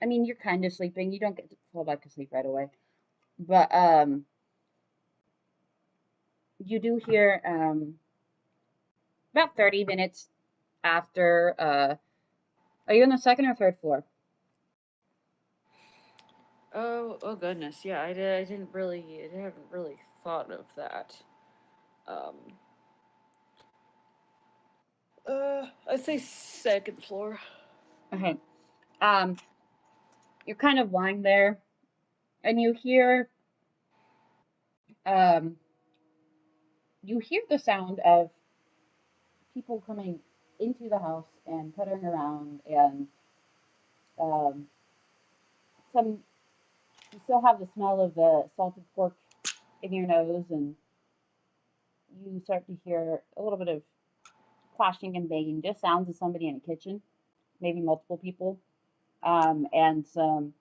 you're kind of sleeping. You don't get to fall back to sleep right away. But, you do hear, about 30 minutes after, are you on the second or third floor? Oh goodness, yeah, I haven't really thought of that. Um, I'd say second floor. Okay. You're kind of lying there, and you hear the sound of people coming into the house and puttering around, and um, some you still have the smell of the salted pork in your nose, and you start to hear a little bit of clashing and banging, just sounds of somebody in a kitchen, maybe multiple people, and some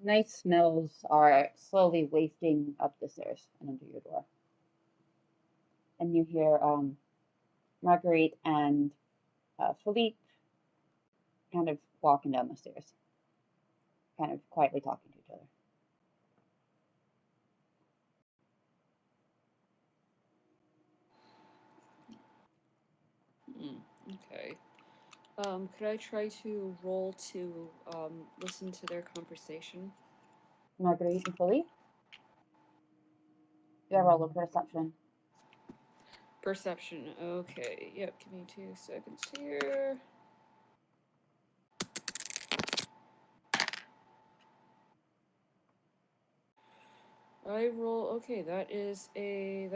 nice smells are slowly wafting up the stairs and under your door. And you hear Marguerite and Philippe kind of walking down the stairs, kind of quietly talking to each other. Okay. Could I try to roll to listen to their conversation? Marguerite and Philippe, you gotta roll a perception. Perception. Okay. Yep. Give me 2 seconds here. I roll. Okay, that is a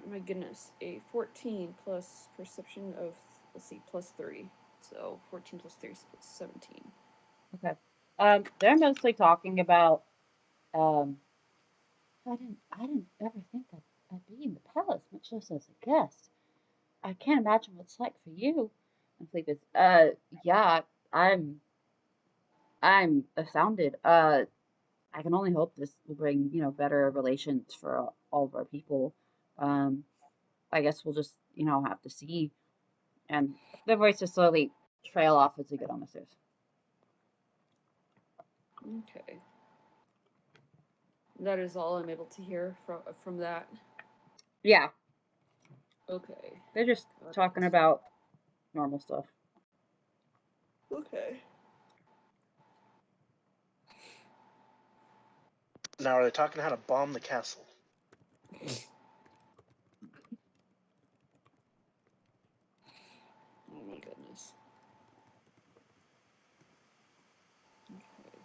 my goodness, a 14 plus perception of, let's see, plus 3. So 14 plus 3 is 17. Okay. They're mostly talking about um, I didn't ever think I'd be in the palace, much less as a guest. I can't imagine what it's like for you. And Philippe is, yeah, I'm astounded. I can only hope this will bring, better relations for all of our people. Um, I guess we'll just, have to see. And the voices slowly trail off as we get on the stairs. Okay. That is all I'm able to hear from that. Yeah, Okay. they're just talking about normal stuff. Okay. Now, are they talking how to bomb the castle? Oh my goodness. Okay.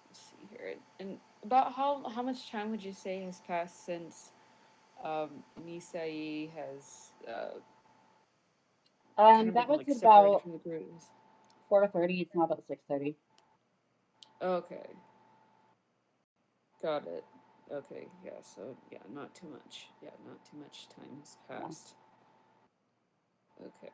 Let's see here. And about how much time would you say has passed since Nisai has kind of That been was like at separated about from the groups? 4:30. It's now about 6:30. Okay. Got it. Okay, yeah, so yeah, not too much. Yeah, not too much time has passed. Okay.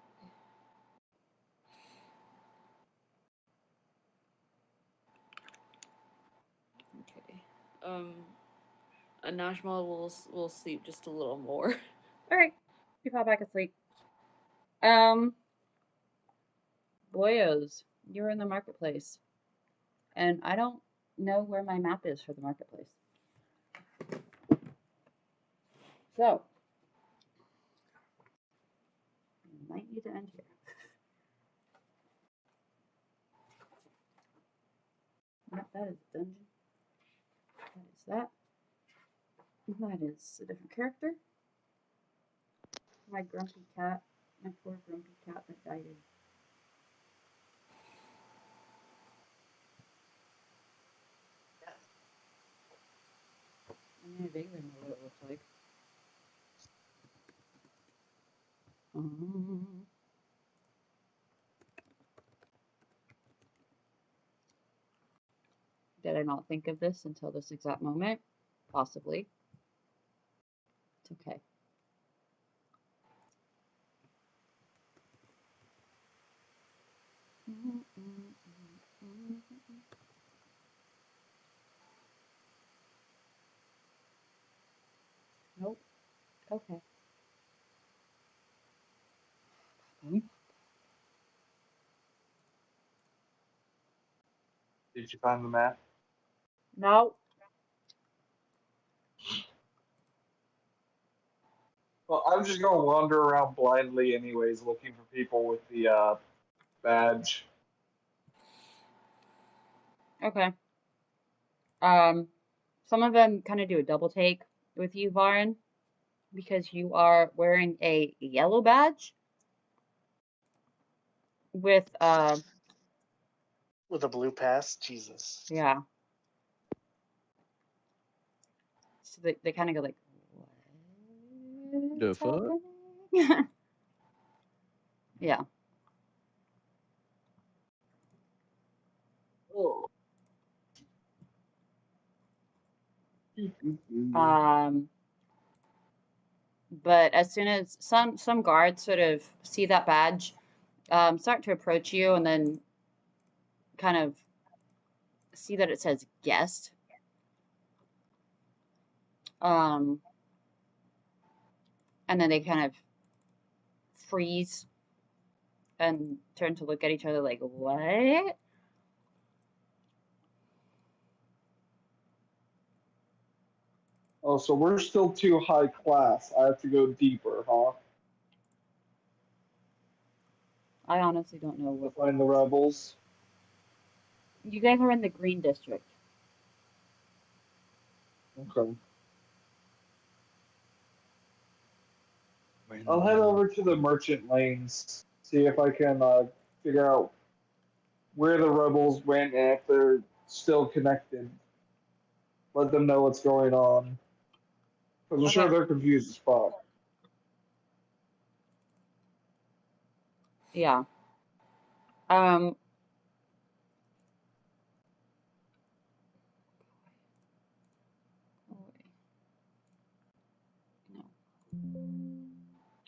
Okay. Najma will sleep just a little more. All right, you fall back asleep. Boyos, you're in the marketplace, and I don't know where my map is for the marketplace. So, I might need to end here. Yep, that is a dungeon. That is that. That is a different character. My grumpy cat. My poor grumpy cat that died in. I mean, I vaguely know what it looks like. Did I not think of this until this exact moment? Possibly. It's okay. Nope. Okay. Did you find the map? No. Well, I'm just gonna wander around blindly, anyways, looking for people with the badge. Okay. Some of them kind of do a double take with you, Varen, because you are wearing a yellow badge. with With a blue pass, Jesus. yeah. So they kind of go like, The what's fuck? happening? Yeah. Oh. But as soon as some guards sort of see that badge, start to approach you, and then kind of see that it says guest. And then they kind of freeze and turn to look at each other like, what? Oh, so we're still too high class. I have to go deeper, huh? I honestly don't know To what. find the rebels. You guys are in the green district. Okay. We're in I'll the head middle. over to the merchant lanes, see if I can figure out where the rebels went and if they're still connected. Let them know what's going on. Because I'm sure Okay. they're confused as fuck. Yeah. Um. No.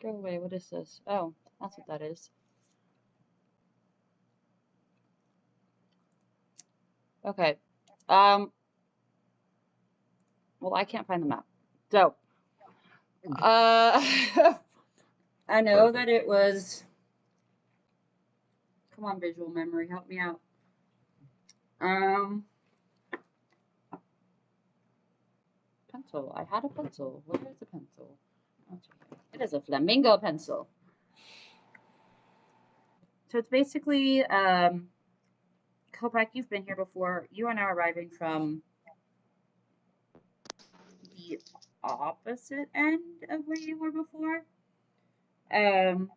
Go away. What is this? Oh, that's what that is. Okay. Um. Well, I can't find the map. So, I know Perfect. that it was. Come on, visual memory, help me out. Um. Pencil. I had a pencil. Where is the pencil? Oh, it's right here. It is a flamingo pencil. So it's basically Kopak, you've been here before. You are now arriving from the opposite end of where you were before. Um,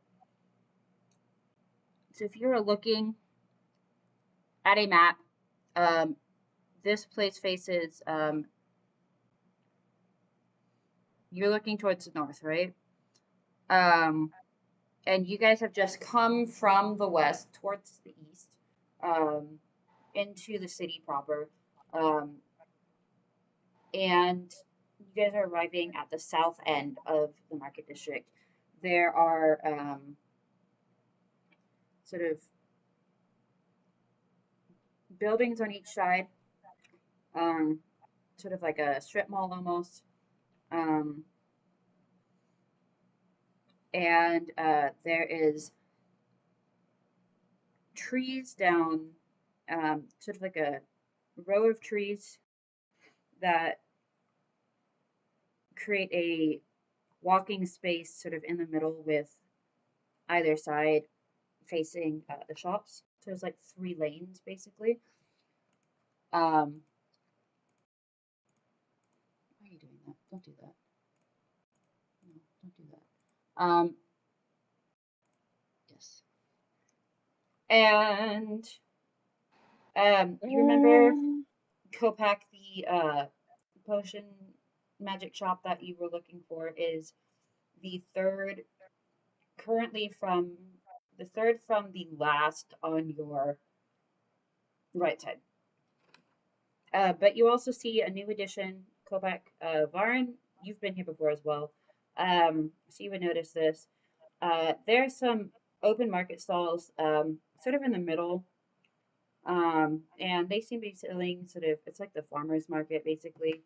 so if you were looking at a map, this place faces, you're looking towards the north, right? And you guys have just come from the west towards the east, into the city proper. Um, and you guys are arriving at the south end of the market district. There are sort of buildings on each side, um, sort of like a strip mall almost. Um, and there is trees down, sort of like a row of trees that create a walking space sort of in the middle with either side facing the shops. So there's like 3 lanes basically. Why are you doing that? Don't do that. No, don't do that. Yes. And you remember Kopak, the potion magic shop that you were looking for is the third, currently from the third from the last on your right side. But you also see a new addition, Kopak. Varin, you've been here before as well. So you would notice this. There are some open market stalls, sort of in the middle, and they seem to be selling sort of, it's like the farmers market basically,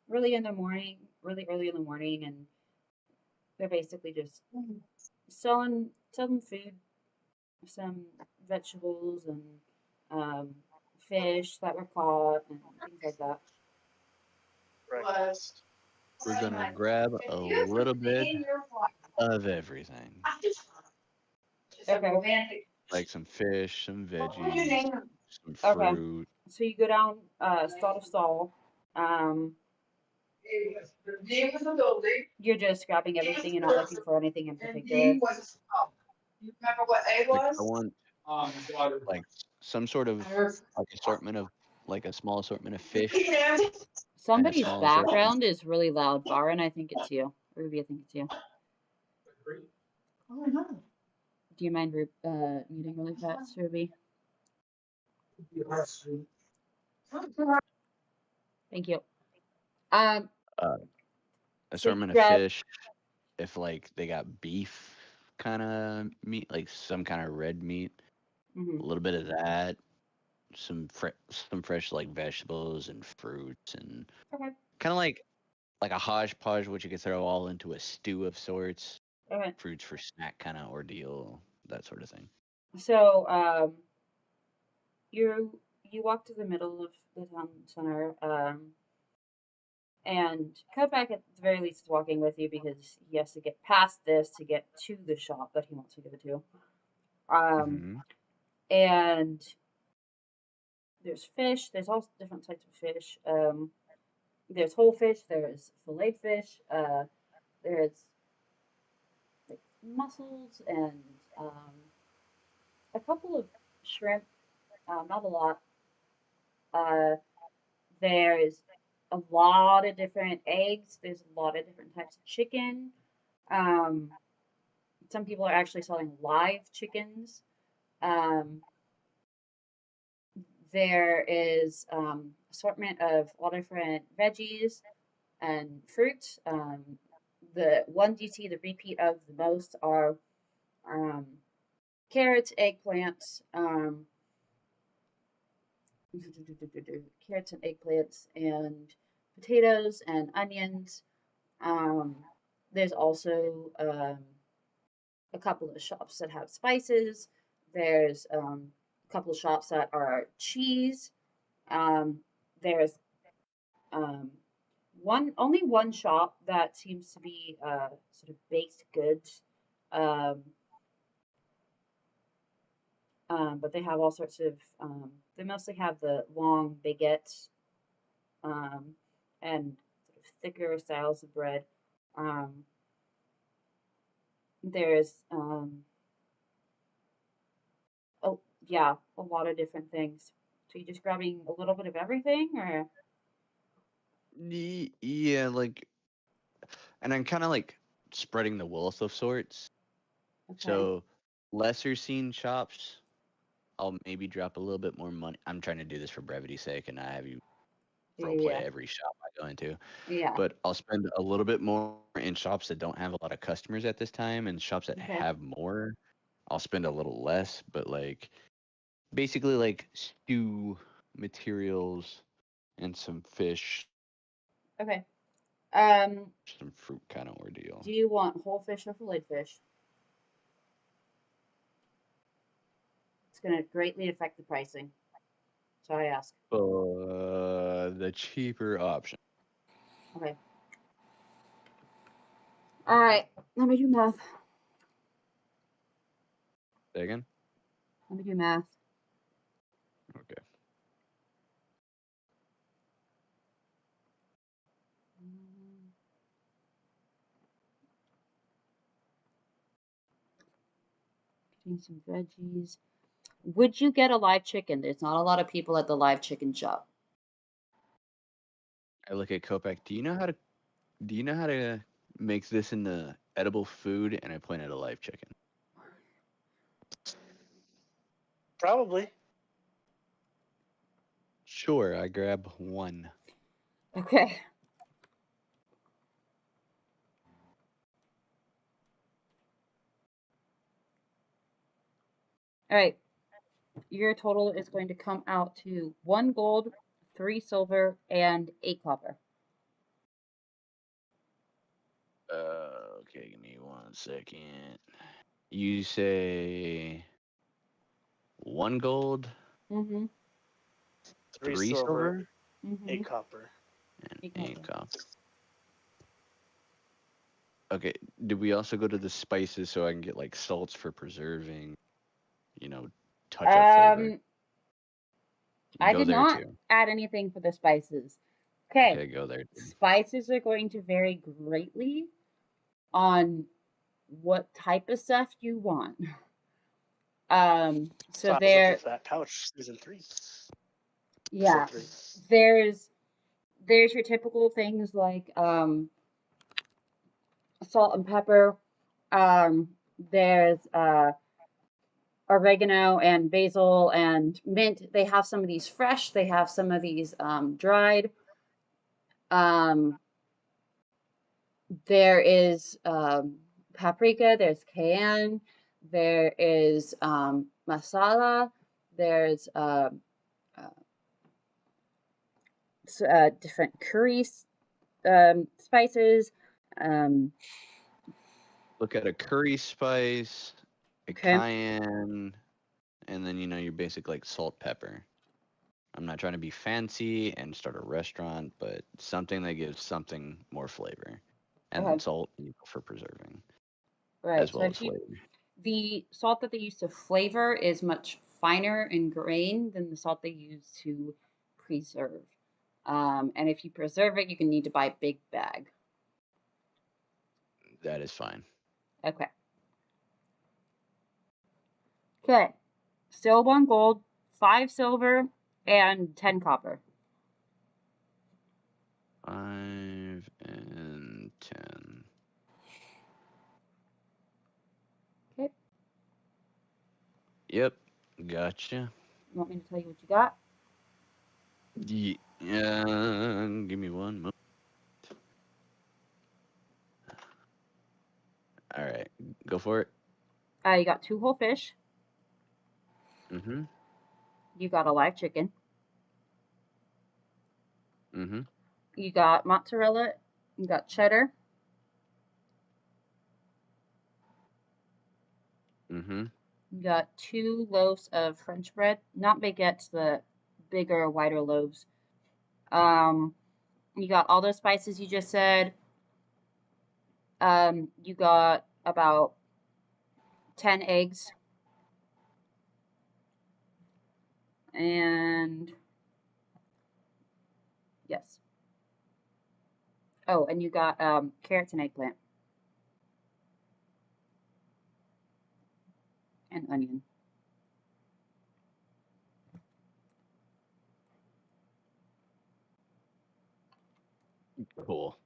really in the morning, really early in the morning, and they're basically just selling food, some vegetables and fish that were caught and things like that. Breakfast. We're gonna grab a little bit of everything, Okay. like some fish, some veggies, some Okay. fruit. So you go down stall to stall. Um, you're just grabbing everything. You're not looking for anything in particular. Like I want Like some sort of like assortment of like a small assortment of fish and a Somebody's small assortment. background is really loud. Varin, I think it's you. Ruby, I think it's you. Do you mind muting really fast, Ruby? Thank you. Uh, So assortment of grab. fish. If like they got beef kind of meat, like some kind of red meat, Mhm. a little bit of that, some fresh like vegetables and fruits, and Okay. kind of like a hodgepodge, which you could throw all into a stew of sorts. Okay. Fruits for snack kind of ordeal, that sort of thing. So you walk to the middle of the town center, and Kopak at the very least is walking with you because he has to get past this to get to the shop that he wants to go to. Mm-hmm. And there's fish. There's all different types of fish. There's whole fish. There's filleted fish. There's like mussels and a couple of shrimp. Not a lot. Uh, there's a lot of different eggs. There's a lot of different types of chicken. Um, some people are actually selling live chickens. Um, there is assortment of all different veggies and fruit. The ones you see the repeat of the most are um, carrots, eggplants, carrots and eggplants, and potatoes and onions. Um, there's also a couple of shops that have spices. There's a couple of shops that are cheese. Um, there's um, only one shop that seems to be sort of baked goods, um, but they have all sorts of. They mostly have the long baguettes and sort of thicker styles of bread. Um, there's oh yeah, a lot of different things. So you just grabbing a little bit of everything, or Yeah, like, and I'm kind of like spreading the wealth of sorts. okay, So lesser seen shops, I'll maybe drop a little bit more money. I'm trying to do this for brevity's sake, and I have you role play yeah, every shop I go into. yeah, But I'll spend a little bit more in shops that don't have a lot of customers at this time, and shops that okay, have more, I'll spend a little less. But like basically like stew materials and some fish, okay. some fruit kind of ordeal. Do you want whole fish or fillet fish? It's going to greatly affect the pricing. So I ask. The cheaper option. Okay. All right. Let me do math. Say again? Let me do math. Okay. Getting some veggies. Would you get a live chicken? There's not a lot of people at the live chicken shop. I look at Kopak. Do you know how to make this into edible food? And I point at a live chicken. Probably. Sure, I grab one. Okay. All right. Your total is going to come out to 1 gold, 3 silver, and 8 copper. Okay, give me 1 second. You say 1 gold, Mm-hmm. 3 3 silver, silver, 8 Mm-hmm. copper. and 8 8 copper. copper. Okay, did we also go to the spices so I can get like salts for preserving, you know, touch up flavor? I Go did there not too. add anything for the spices. Okay. Okay, go there too. Spices are going to vary greatly on what type of stuff you want. So I was looking there, for that pouch, season 3. yeah, Episode 3. there's your typical things like salt and pepper. There's oregano and basil and mint. They have some of these fresh. They have some of these dried. Um, there is paprika. There's cayenne. There is masala. There's different curry spices. Um, Look at a curry spice, a okay. cayenne, and then your basic like salt, pepper. I'm not trying to be fancy and start a restaurant, but something that gives something more flavor. And then Okay. salt for preserving Right. as So well if as you flavor. the salt that they use to flavor is much finer in grain than the salt they use to preserve. And if you preserve it, you can need to buy a big bag. That is fine. Okay. Okay. Still 1 gold, 5 silver, and 10 copper. 5 and 10. Okay. Yep, gotcha. You want me to tell you what you got? Yeah, give me one moment. All right, go for it. You got 2 whole fish. Mm-hmm. You got a live chicken. Mm-hmm. You got mozzarella. You got cheddar. Mm-hmm. You got 2 loaves of French bread, not baguettes, the bigger, wider loaves. You got all those spices you just said. You got about 10 eggs. And yes. Oh, and you got carrots and eggplant. And onion. Cool.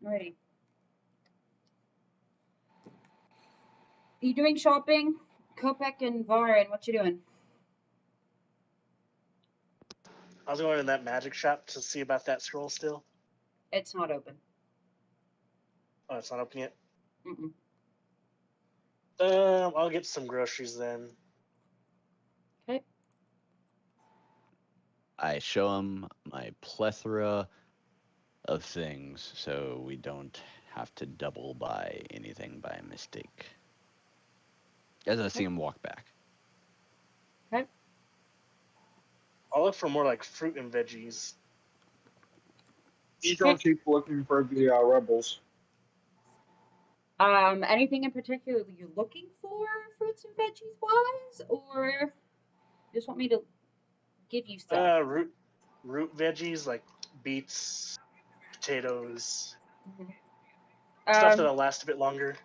Alrighty. You doing shopping? Kopek and Varin, what you doing? I was going in that magic shop to see about that scroll still. It's not open. Oh, it's not open yet? Mm-mm. I'll get some groceries then. Okay. I show him my plethora of things so we don't have to double buy anything by mistake. As I see him walk back. Okay. I'll look for more like fruit and veggies. You don't keep looking for the rebels. Anything in particular that you're looking for, fruits and veggies wise, or just want me to give you stuff? Root veggies like beets, potatoes, Mm-hmm. stuff that'll last a bit longer.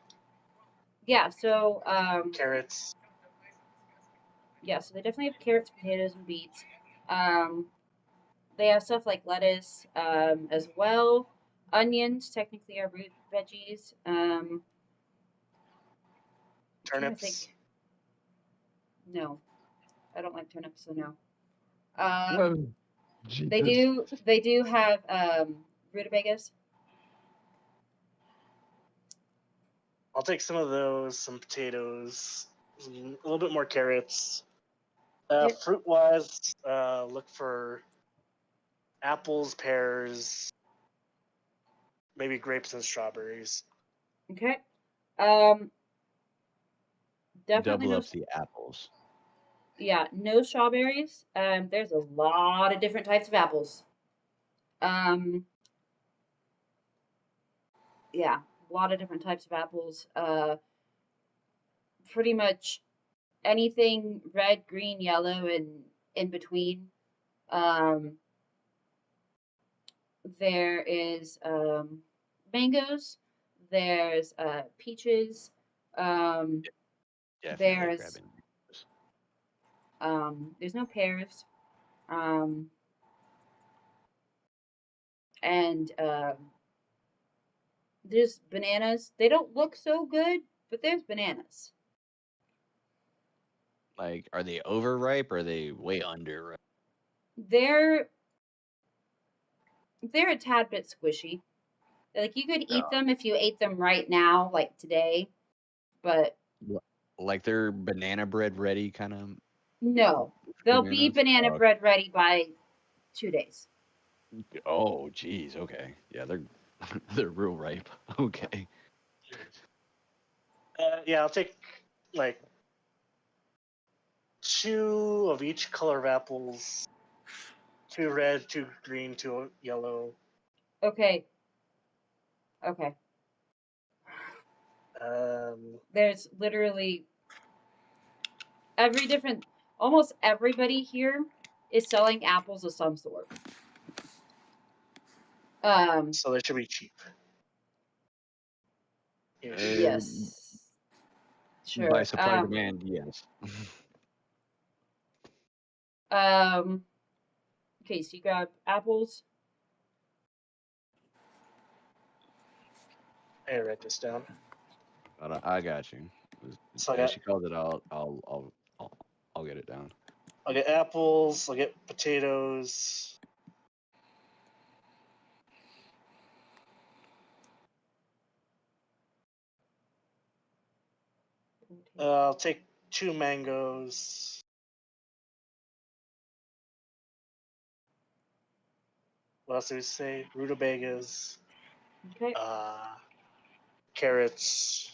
Yeah. So Carrots. yeah. So they definitely have carrots, potatoes, and beets. Um, they have stuff like lettuce, as well. Onions technically are root veggies. I'm trying to Turnips. think. No, I don't like turnips, so no. Oh, They Jesus. do have rutabagas. I'll take some of those, some potatoes, a little bit more carrots. Okay. Fruit wise, look for apples, pears, maybe grapes and strawberries. Okay. Um, definitely Double no. up the apples. Yeah, no strawberries. There's a lot of different types of apples. Um, yeah, a lot of different types of apples. Pretty much anything red, green, yellow, and in between. Um, There is mangoes. There's peaches. Um, Definitely there's grabbing. there's no pears. Um, and there's bananas. They don't look so good, but there's bananas. Like, are they overripe or are they way under? They're they're a tad bit squishy. Like you could eat them if you ate them right now, like today, but Like they're banana bread ready kind of no, they'll be bananas? banana bread ready by 2 days. Oh, geez. Okay. Yeah, they're they're real ripe. Okay. Yeah, I'll take like 2 of each color of apples. 2 red, 2 green, 2 yellow. Okay. Okay. There's literally almost everybody here is selling apples of some sort. So they should be cheap. Yes. Sure. By supply demand, yes. Okay, so you grab apples. I write this down. I got you. So Yeah, she called it. I'll get it down. I'll get apples. I'll get potatoes. I'll take 2 mangoes. What else did we say? Rutabagas. Okay. Carrots.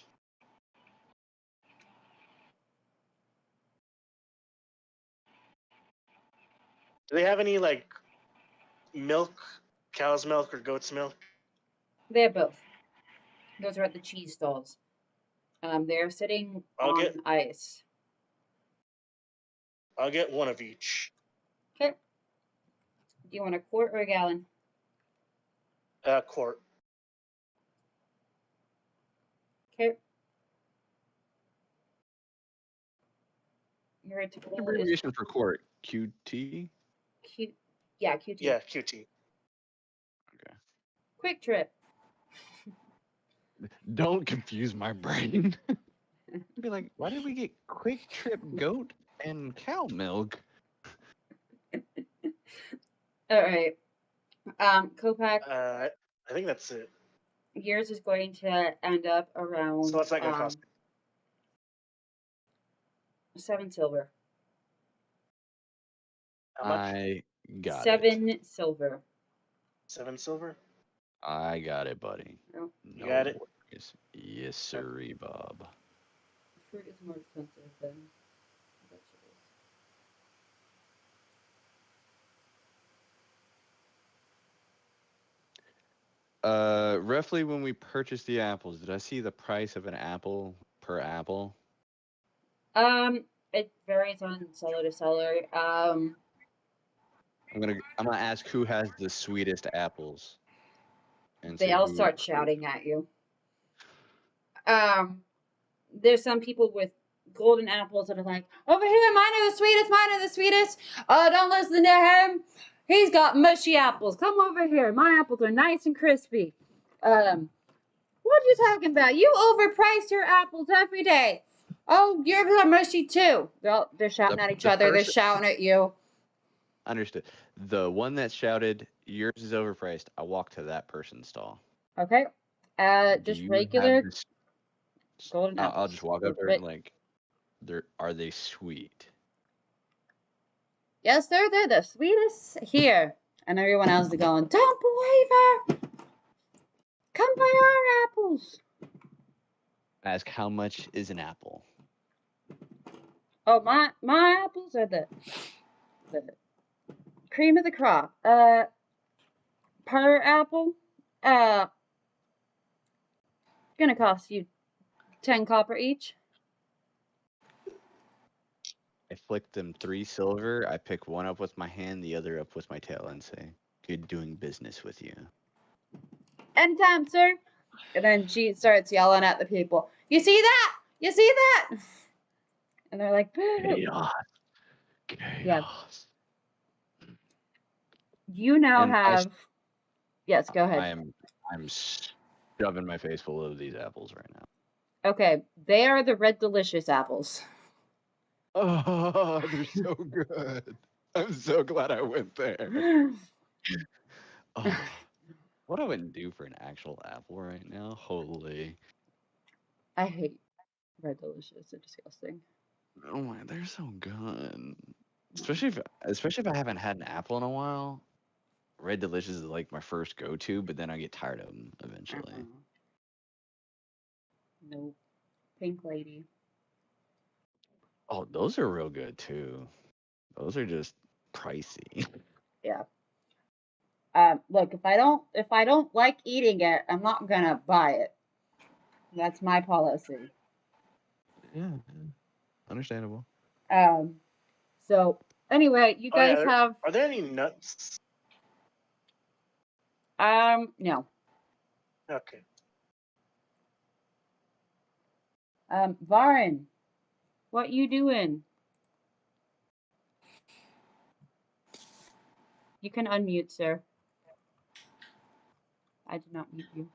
Do they have any like milk, cow's milk or goat's milk? They have both. Those are at the cheese stalls. They're sitting on ice. I'll get 1 of each. Okay. Do you want a quart or a gallon? Quart. Okay. Your total is Abbreviation for quart. QT. Q. Yeah, QT. Yeah, QT. Okay. Quick Trip. Don't confuse my brain. Be like, why did we get Quick Trip goat and cow milk? All right. Copac. I think that's it. Yours is going to end up around. So what's that gonna cost? 7 silver. How much? I got 7 silver. 7 silver. I got it, buddy. Oh. You got it? Worries. Yes, sirree, Bob. Fruit is more expensive than vegetables. Roughly when we purchased the apples, did I see the price of an apple per apple? It varies on seller to seller. I'm gonna ask who has the sweetest apples. And They see all who- start shouting at you. There's some people with golden apples that are like, over here, mine are the sweetest, mine are the sweetest. Don't listen to him. He's got mushy apples. Come over here. My apples are nice and crispy. What you talking about? You overprice your apples every day. Oh, yours are mushy too. They're shouting at each other. They're shouting at you. Understood. The one that shouted, yours is overpriced. I walk to that person's stall. Okay. Do Just you regular have this- golden apples. I'll just walk up there and like, are they sweet? Yes, they're the sweetest here. And everyone else is going, don't believe her. Come buy our apples. Ask how much is an apple? Oh, my apples are the cream of the crop. Per apple, gonna cost you 10 copper each. I flick them 3 silver. I pick one up with my hand, the other up with my tail, and say, good doing business with you. Anytime, sir. And then she starts yelling at the people. You see that? You see that? And they're like, boo. Chaos. Yeah. Chaos. You now And have. Yes, go ahead. I'm shoving my face full of these apples right now. Okay, they are the red delicious apples. Oh, they're so good. I'm so glad I went there. Oh, what I wouldn't do for an actual apple right now? Holy. I hate red delicious. They're disgusting. Oh my, they're so good. Especially if I haven't had an apple in a while. Red Delicious is like my first go-to, but then I get tired of them eventually. Nope. Pink lady. Oh, those are real good too. Those are just pricey. Yeah. Look, if I don't like eating it, I'm not gonna buy it. That's my policy. Yeah, understandable. Um, so anyway, you Oh guys yeah. have Are there any nuts? no. Okay. Varin, what you doing? You can unmute, sir. I did not mute you.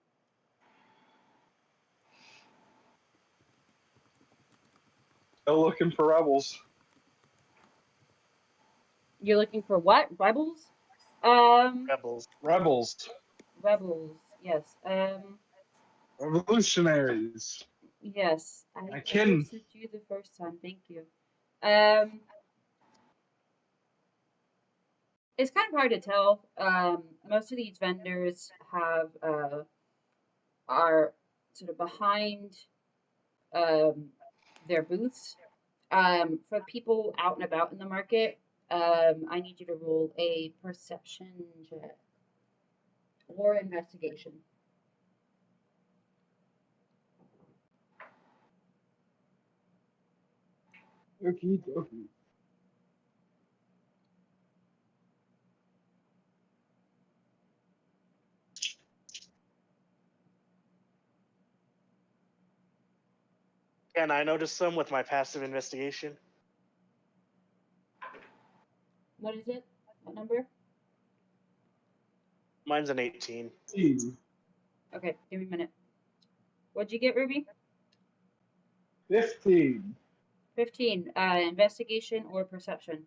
Still looking for rebels. You're looking for what? Rebels? Um, Rebels. Rebels. rebels. Yes. Revolutionaries. Yes. I I can. listened to you the first time. Thank you. Um, it's kind of hard to tell. Most of these vendors have are sort of behind um their booths. For people out and about in the market, I need you to roll a perception check or investigation. Okie dokie. Can I notice some with my passive investigation? What is it? What number? Mine's an 18. Okay, give me a minute. What'd you get, Ruby? 15. 15. Investigation or perception?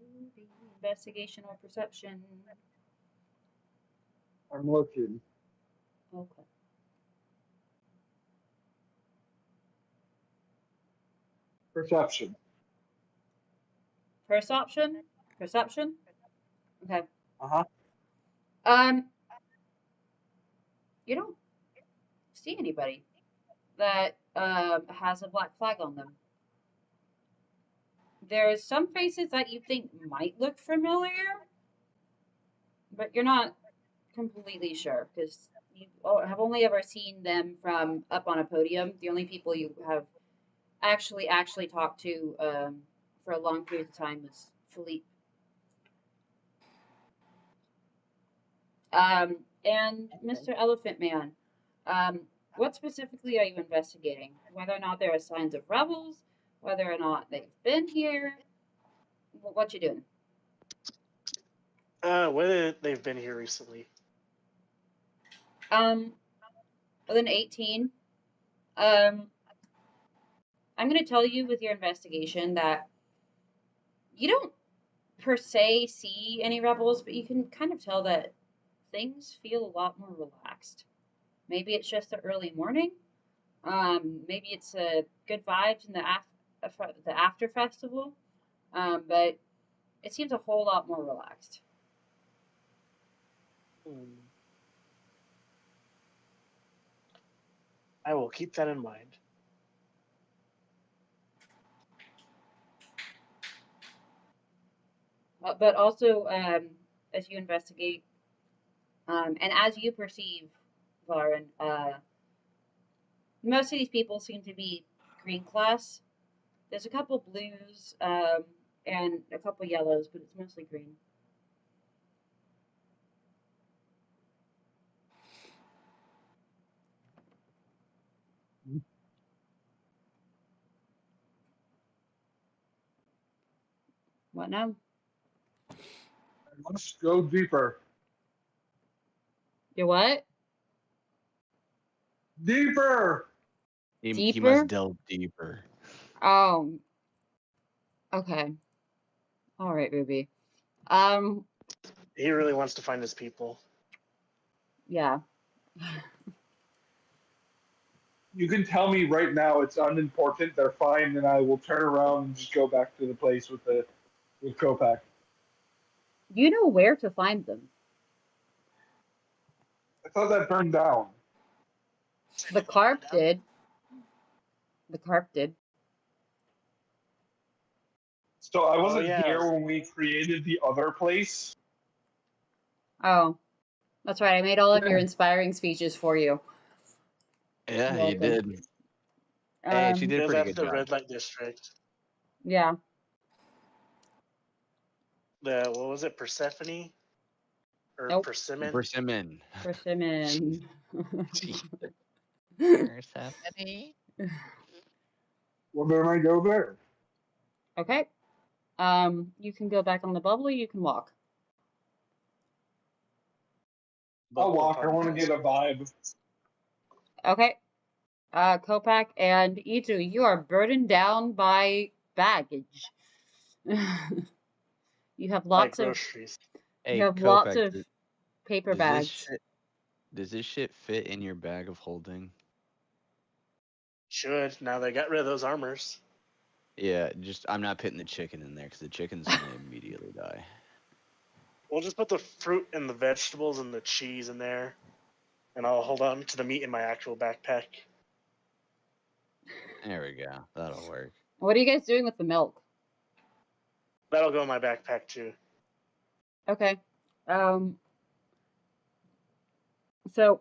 Ruby, investigation or perception? I'm looking. Okay. Perception. Perception? Perception? Okay. Uh-huh. Um, you don't see anybody that has a black flag on them. There's some faces that you think might look familiar, but you're not completely sure because you have only ever seen them from up on a podium. The only people you have actually talked to for a long period of time was Philippe. And Mr. Elephant Man, what specifically are you investigating? Whether or not there are signs of rebels, whether or not they've been here, what you doing? Whether they've been here recently. Within 18. I'm going to tell you with your investigation that you don't per se see any rebels, but you can kind of tell that things feel a lot more relaxed. Maybe it's just the early morning. Maybe it's good vibes in the after festival. But it seems a whole lot more relaxed. I will keep that in mind. But also, as you investigate, and as you perceive, Varen, most of these people seem to be green class. There's a couple blues and a couple yellows, but it's mostly green. What now? Let's go deeper. You what? Deeper! He Deeper? must delve deeper. Oh. Okay. All right, Ruby. He really wants to find his people. Yeah. You can tell me right now it's unimportant, they're fine, and I will turn around and just go back to the place with Kopak. You know where to find them. I thought that burned down. The carp did. The carp did. So I wasn't yeah. here when we created the other place. Oh. That's right. I made all of your inspiring speeches for you. Yeah, You're you welcome. did. Hey, she It did a was pretty at good the job. red light district. Yeah. What was it, Persephone? Or Nope. Persimmon? Persimmon. Persimmon. Persephone. Well, then I go there. Okay. You can go back on the bubble, you can walk. I'll Bubble walk. I want to podcast. get a vibe. Okay. Kopak and Itu, you are burdened down by baggage. You have Like lots of groceries. Hey, you have lots Kopak, of paper does bags. does this shit fit in your bag of holding? Should. Now they got rid of those armors. Yeah, just I'm not putting the chicken in there because the chicken's gonna immediately die. We'll just put the fruit and the vegetables and the cheese in there. And I'll hold on to the meat in my actual backpack. There we go. That'll work. What are you guys doing with the milk? That'll go in my backpack too. Okay. So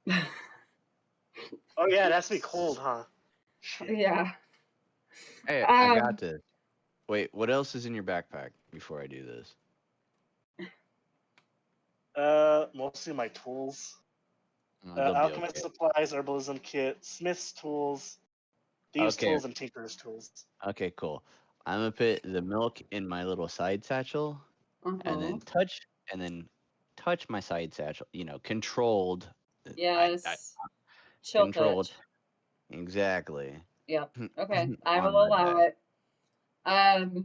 Oh yeah, it has to be cold, huh? Shit. yeah. Hey, I Um, got this. Wait, what else is in your backpack before I do this? Mostly my tools. They'll be Alchemist okay. supplies, herbalism kit, smith's tools, thieves' Okay. tools, and tinker's tools. Okay, cool. I'm gonna put the milk in my little side satchel, and then touch my side satchel. You know, controlled. Yes. Chill controlled. touch. Exactly. Yep. Okay. I On will my allow bag. it.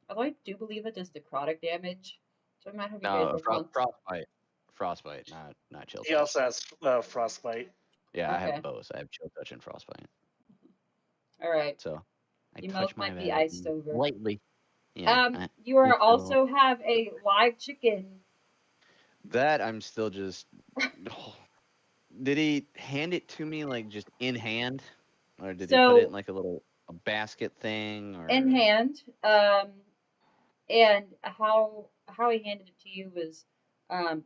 Although I do believe it does necrotic damage. So I might have you guys No, roll once. frostbite, not chill He touch. also has frostbite. Yeah, I Okay. have both. I have chill touch and frostbite. Alright. So I You touch both my might be bag iced over. lightly. Yeah. You are just a little- also have a live chicken. that I'm still just. Did he hand it to me like just in hand, or did he put it in like a basket thing, or in hand. And how he handed it to you was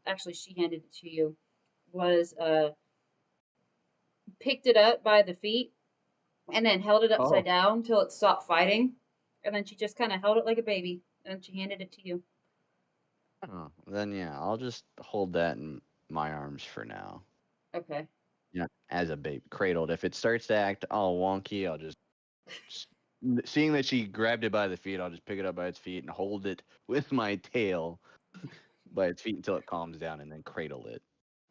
actually she handed it to you was picked it up by the feet and then held it upside down till it stopped fighting, and then she just kind of held it like a baby and she handed it to you. Oh, then yeah, I'll just hold that in my arms for now. Okay. Yeah, as a baby, cradled. If it starts to act all wonky, I'll just seeing that she grabbed it by the feet, I'll just pick it up by its feet and hold it with my tail by its feet until it calms down, and then cradle it.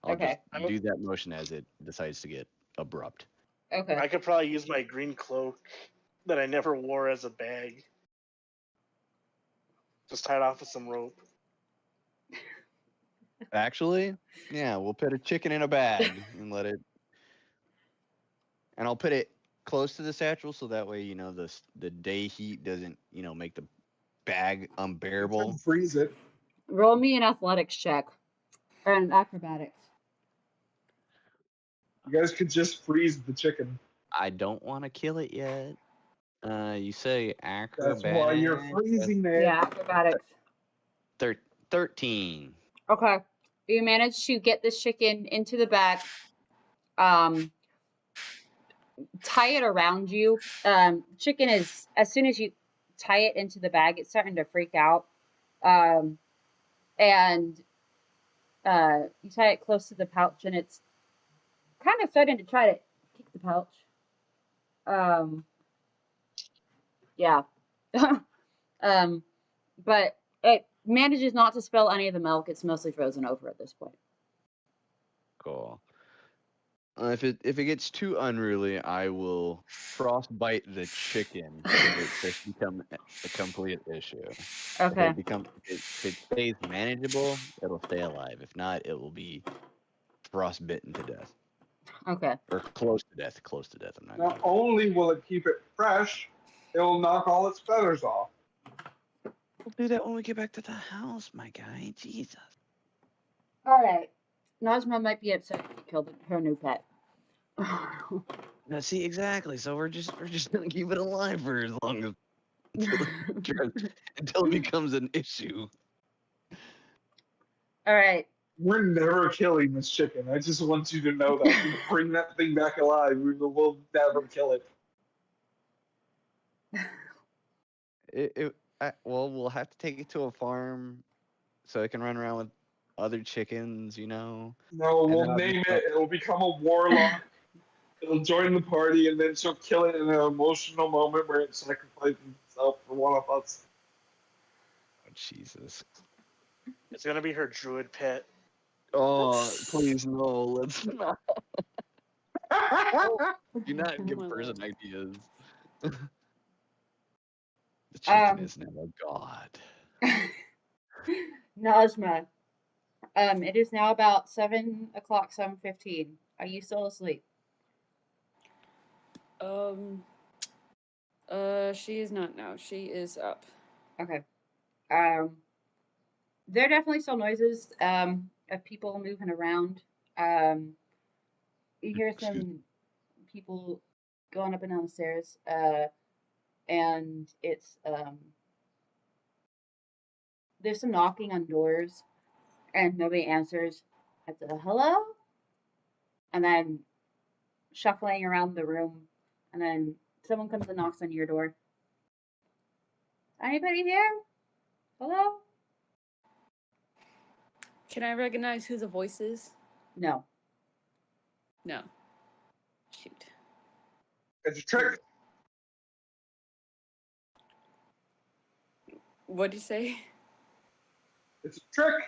I'll just do that motion as it decides to get abrupt. Okay. I could probably use my green cloak that I never wore as a bag. Just tie it off with some rope. Actually, yeah, we'll put a chicken in a bag and let it. And I'll put it close to the satchel so that way the day heat doesn't make the bag unbearable. Freeze it. Roll me an athletics check or an acrobatics. You guys could just freeze the chicken. I don't want to kill it yet. You say acrobatics? That's why you're freezing it. Yeah, acrobatics. 13. Okay. You managed to get this chicken into the bag. tie it around you. Chicken is, as soon as you tie it into the bag, it's starting to freak out. And you tie it close to the pouch, and it's kind of starting to try to kick the pouch. Yeah. But it manages not to spill any of the milk. It's mostly frozen over at this point. Cool. If it gets too unruly, I will frostbite the chicken if it starts to become a complete issue. Okay. If it stays manageable, it'll stay alive. If not, it will be frostbitten to death Okay. or close to death. Close to death. I'm not. Not Gonna... only will it keep it fresh, it'll knock all its feathers off. We'll do that when we get back to the house, my guy. Jesus. All right. Najma might be upset that you killed her new pet. No, see exactly. So we're just gonna keep it alive for as long as until it becomes an issue. All right. We're never killing this chicken. I just want you to know that. You bring that thing back alive, we'll never kill it. Well, we'll have to take it to a farm so it can run around with other chickens, you know. No, And we'll then I'll name just it. It'll become a warlock. It'll join the party, and then she'll kill it in an emotional moment where it sacrifices itself for one of us. Oh, Jesus. It's gonna be her druid pet. Oh, please no, let's not. Do not Oh give my person lord. ideas. The chicken Um, is now a god. Najma, it is now about 7 o'clock, 7:15. Are you still asleep? She is not now. She is up. Okay. There are definitely still noises of people moving around. You hear Excuse some people going up and down the stairs, and it's there's some knocking on doors, and nobody answers. It's a hello, and then shuffling around the room, and then someone comes and knocks on your door. Anybody here? Hello? Can I recognize who the voice is? No. No. Shoot. It's a trick. What'd you say? It's a trick.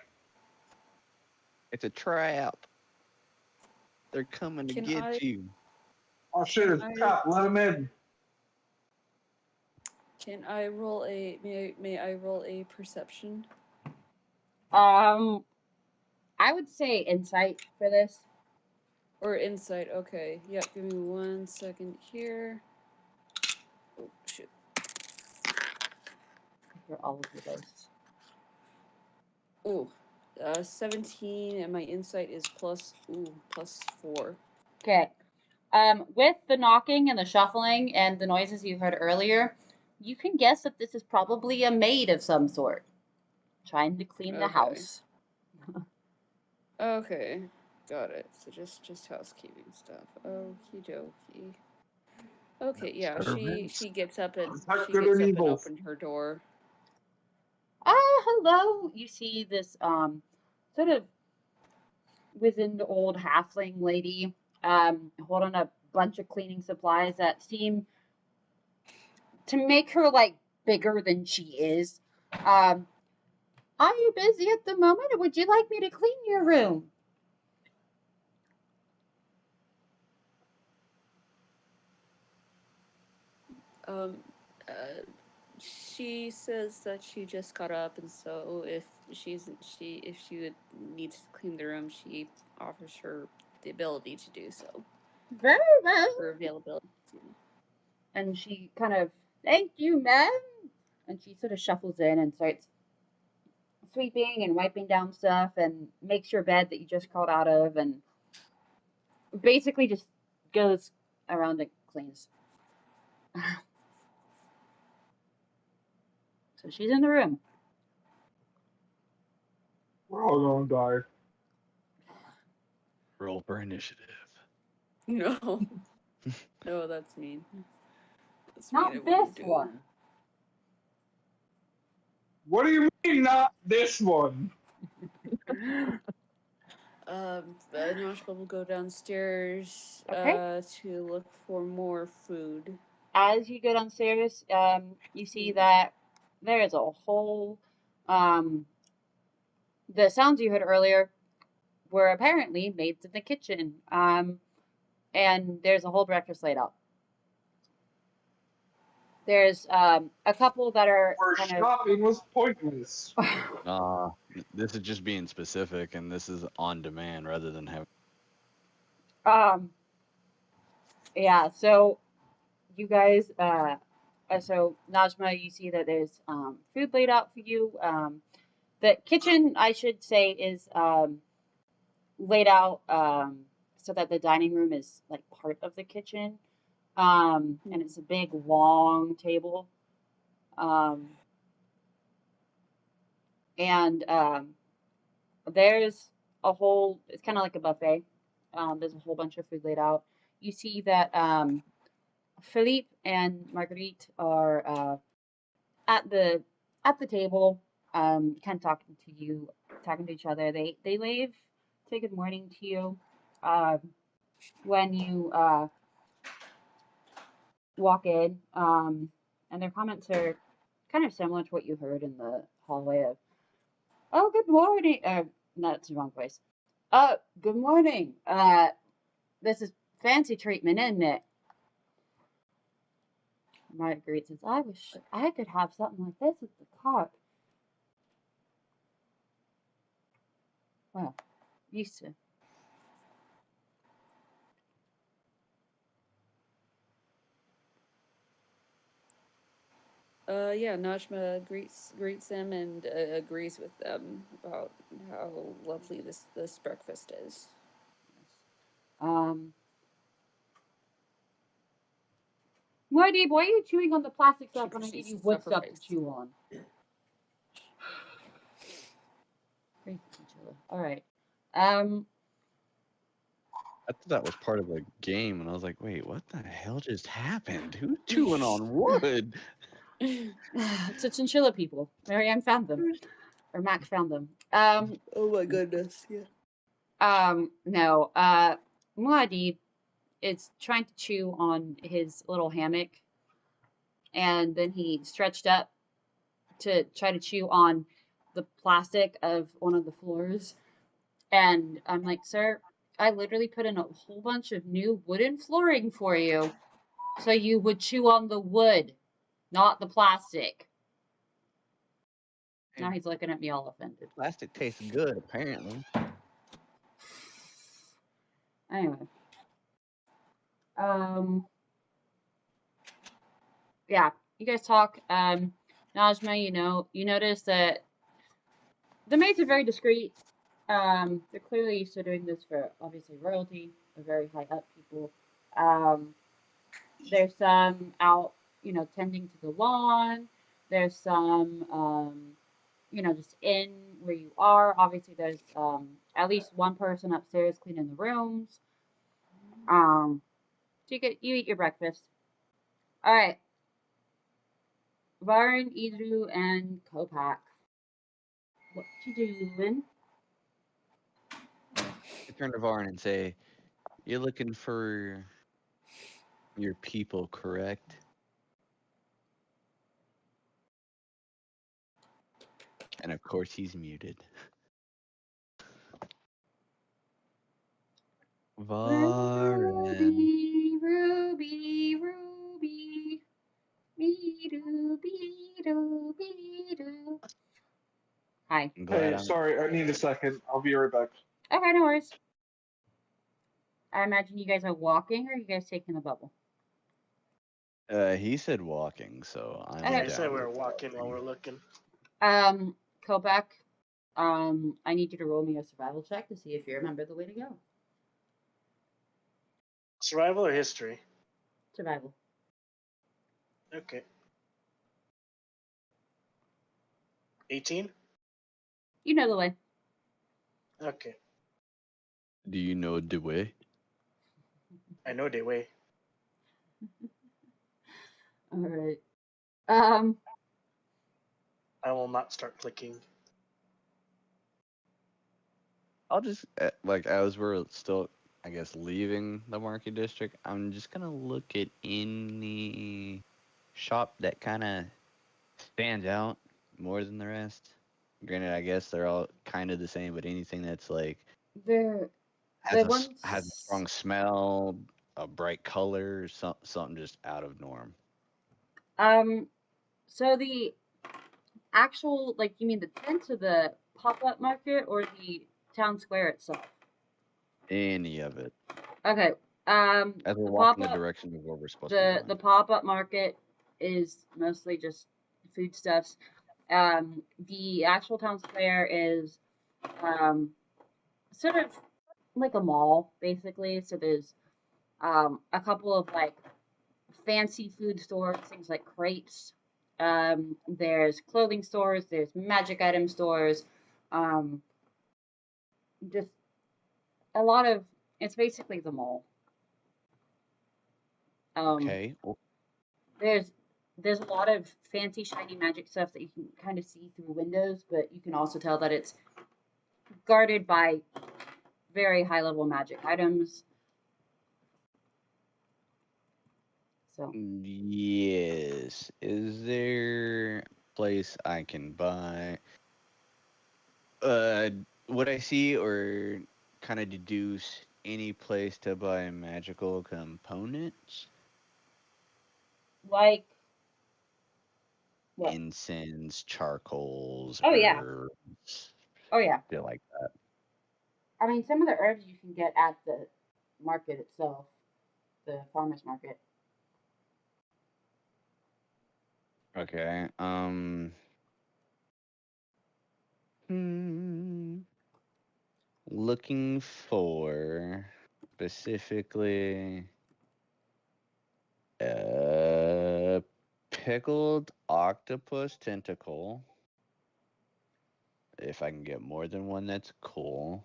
It's a trap. They're coming to Can get I? you. Oh shit, Can it's a I? trap. Let him in. Can I roll a? May I roll a perception? I would say insight for this. Or insight? Okay. Yep. Give me 1 second here. Oh shoot. For all of your dice. Ooh. 17, and my insight is plus 4. Okay. With the knocking and the shuffling and the noises you heard earlier, you can guess that this is probably a maid of some sort trying to clean the Okay. house. Okay. Got it. So just housekeeping stuff. Okie dokie. Okay, yeah, she gets up and Protect good and evil. opened her door. Hello. You see this sort of wizened old halfling lady holding a bunch of cleaning supplies that seem to make her like bigger than she is. Are you busy at the moment, or would you like me to clean your room? Um, uh, she says that she just got up, and so if she would needs to clean the room, she offers her the ability to do so. Very well. Her availability. And she kind of, thank you, ma'am. And she sort of shuffles in and starts sweeping and wiping down stuff and makes your bed that you just crawled out of and basically just goes around and cleans. So she's in the room. We're all gonna die. Roll for initiative. No. No, that's mean. That's mean. I Not wouldn't this do it. one. What do you mean, not this one? Noshma will go downstairs Okay. to look for more food. As you go downstairs, you see that there is a whole. The sounds you heard earlier were apparently made in the kitchen. And there's a whole breakfast laid out. There's a couple that are Where kind shopping was pointless. of. This is just being specific, and this is on demand rather than having. um, yeah. So you guys, so Najma, you see that there's food laid out for you. The kitchen, I should say, is laid out so that the dining room is like part of the kitchen. And it's a big long table. Um, and there's a whole, it's kind of like a buffet. There's a whole bunch of food laid out. You see that Philippe and Marguerite are at the at the table, kind of talking to each other. They wave, say good morning to you. Um, when you walk in, and their comments are kind of similar to what you heard in the hallway of, "Oh, good morning." No, that's the wrong voice. Good morning. This is fancy treatment, isn't it? Marguerite says, "I wish I could have something like this at the Cop. Well, used to." Yeah, Najma greets them and agrees with them about how lovely this breakfast is. Um, Muad'Dib, why are you chewing on the plastic stuff when I give you wood stuff to chew on? All right. I thought that was part of the game, and I was like, wait, what the hell just happened? Who's chewing on wood? It's a chinchilla people. Marianne found them, or Max found them. Oh my goodness, yeah. No. Muad'Dib is trying to chew on his little hammock, and then he stretched up to try to chew on the plastic of one of the floors. And I'm like, "Sir, I literally put in a whole bunch of new wooden flooring for you so you would chew on the wood, not the plastic." Now he's looking at me all offended. Plastic tastes good, apparently. Anyway. Um, yeah, you guys talk. Najma, you notice that the maids are very discreet. They're clearly used to doing this for obviously royalty, or very high up people. Um, there's some out, tending to the lawn. There's some, just in where you are. Obviously, there's at least one person upstairs cleaning the rooms. So you eat your breakfast. All right, Varn, Idru, and Kopak. What you doing? I turn to Varn and say, you're looking for your people, correct? And of course, he's muted. Varn. Ruby, Ruby, Ruby. Be-doo, be-doo, be-doo. Hi. I'm glad Hey, sorry, I need a second. I'll be right back. Okay, no worries. I imagine you guys are walking, or are you guys taking the bubble? He said walking, so I'm Okay. I down. said we were with walking while we're looking. Kopak, I need you to roll me a survival check to see if you remember the way to go. Survival or history? Survival. Okay. 18? You know the way. Okay. Do you know the way? I know the way. All right. Um. I will not start clicking. I'll just like as we're still, I guess, leaving the market district. I'm just gonna look at any shop that kind of stands out more than the rest. Granted, I guess they're all kind of the same, but anything that's like The has the has a ones. strong smell, a bright color, something just out of norm. Um. So the actual, like, you mean the tent or the pop-up market or the town square itself? Any of it. Okay. As we're The walking the pop-up, direction of where we're supposed to be the going. pop-up market is mostly just foodstuffs. The actual town square is um sort of like a mall, basically. So there's a couple of like fancy food stores, things like crepes. There's clothing stores, there's magic item stores, um, just a lot of. It's basically the mall. Um, Okay. Well, there's there's a lot of fancy shiny magic stuff that you can kind of see through windows, but you can also tell that it's guarded by very high level magic items. So yes. Is there a place I can buy? Uh, would I see or kind of deduce any place to buy magical components? like what? Incense, charcoals, Oh yeah, herbs, oh yeah. feel like that. I mean, some of the herbs you can get at the market itself, the farmers market. Okay. Hmm, looking for specifically a pickled octopus tentacle. If I can get more than one, that's cool.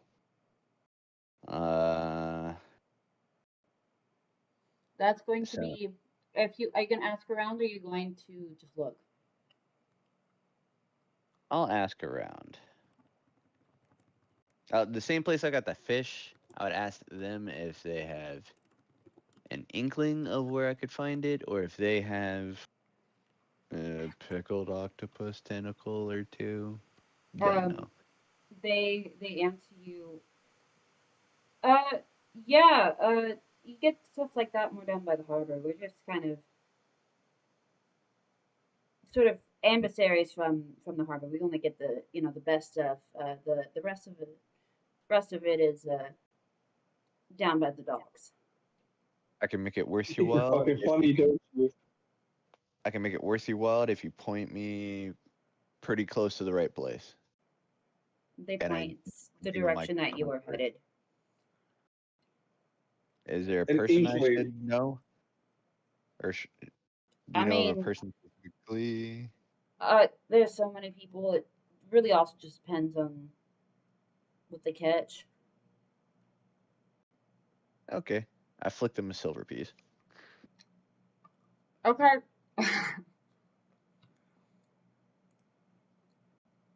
Uh, That's going to so be. If you, are you gonna ask around, or are you going to just look? I'll ask around. The same place I got the fish, I would ask them if they have an inkling of where I could find it, or if they have a pickled octopus tentacle or two. Don't Um, know. they answer you. Uh, yeah. You get stuff like that more down by the harbor. We're just kind of sort of emissaries from the harbor. We only get the the best stuff. The rest of it is down by the docks. I can make it worth your You're while fucking if funny, you. don't you? I can make it worth your while if you point me pretty close to the right place, They and I point the give them my direction that you were number. headed. Is there a An person I inkling. should know, or do I you know of a mean, person specifically? there's so many people. It really also just depends on what they catch. Okay, I flicked them a silver piece. Okay.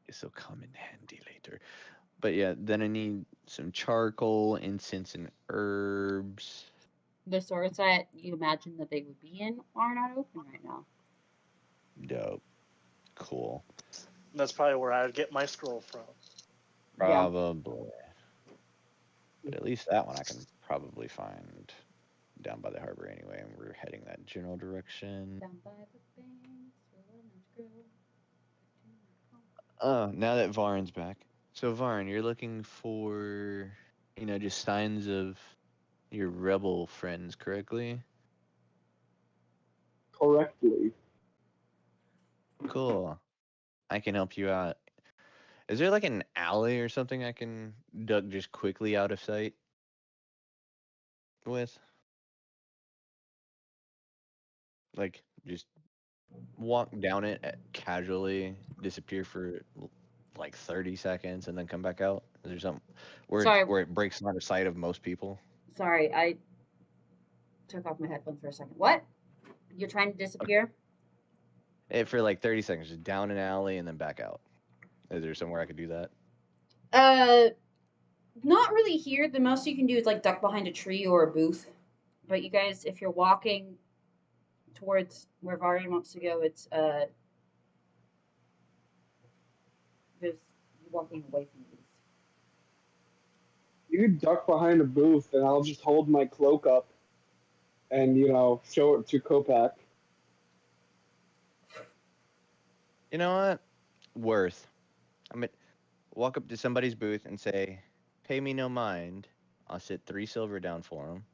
This will come in handy later. But yeah, then I need some charcoal, incense, and herbs. The stores that you imagine that they would be in are not open right now. Dope. Cool. That's probably where I would get my scroll from. Yeah. Probably. But at least that one I can probably find down by the harbor anyway, and we're heading that general direction. Down by the banks, where the nuns grow. Oh, now that Varn's back. So Varn, you're looking for, just signs of your rebel friends, correctly? Correctly. Cool. I can help you out. Is there like an alley or something I can duck just quickly out of sight with? Like just walk down it casually, disappear for like 30 seconds, and then come back out? Is there something where Sorry, it breaks line of sight of most people? sorry. I took off my headphones for a second. What? You're trying to disappear? For like 30 seconds, just down an alley and then back out. Is there somewhere I could do that? Not really here. The most you can do is like duck behind a tree or a booth. But you guys, if you're walking towards where Varian wants to go, it's just walking away from the booth. You could duck behind a booth, and I'll just hold my cloak up, and show it to Kopak. You know what? Worth. I'm gonna walk up to somebody's booth and say, "Pay me no mind." I'll sit 3 silver down for him,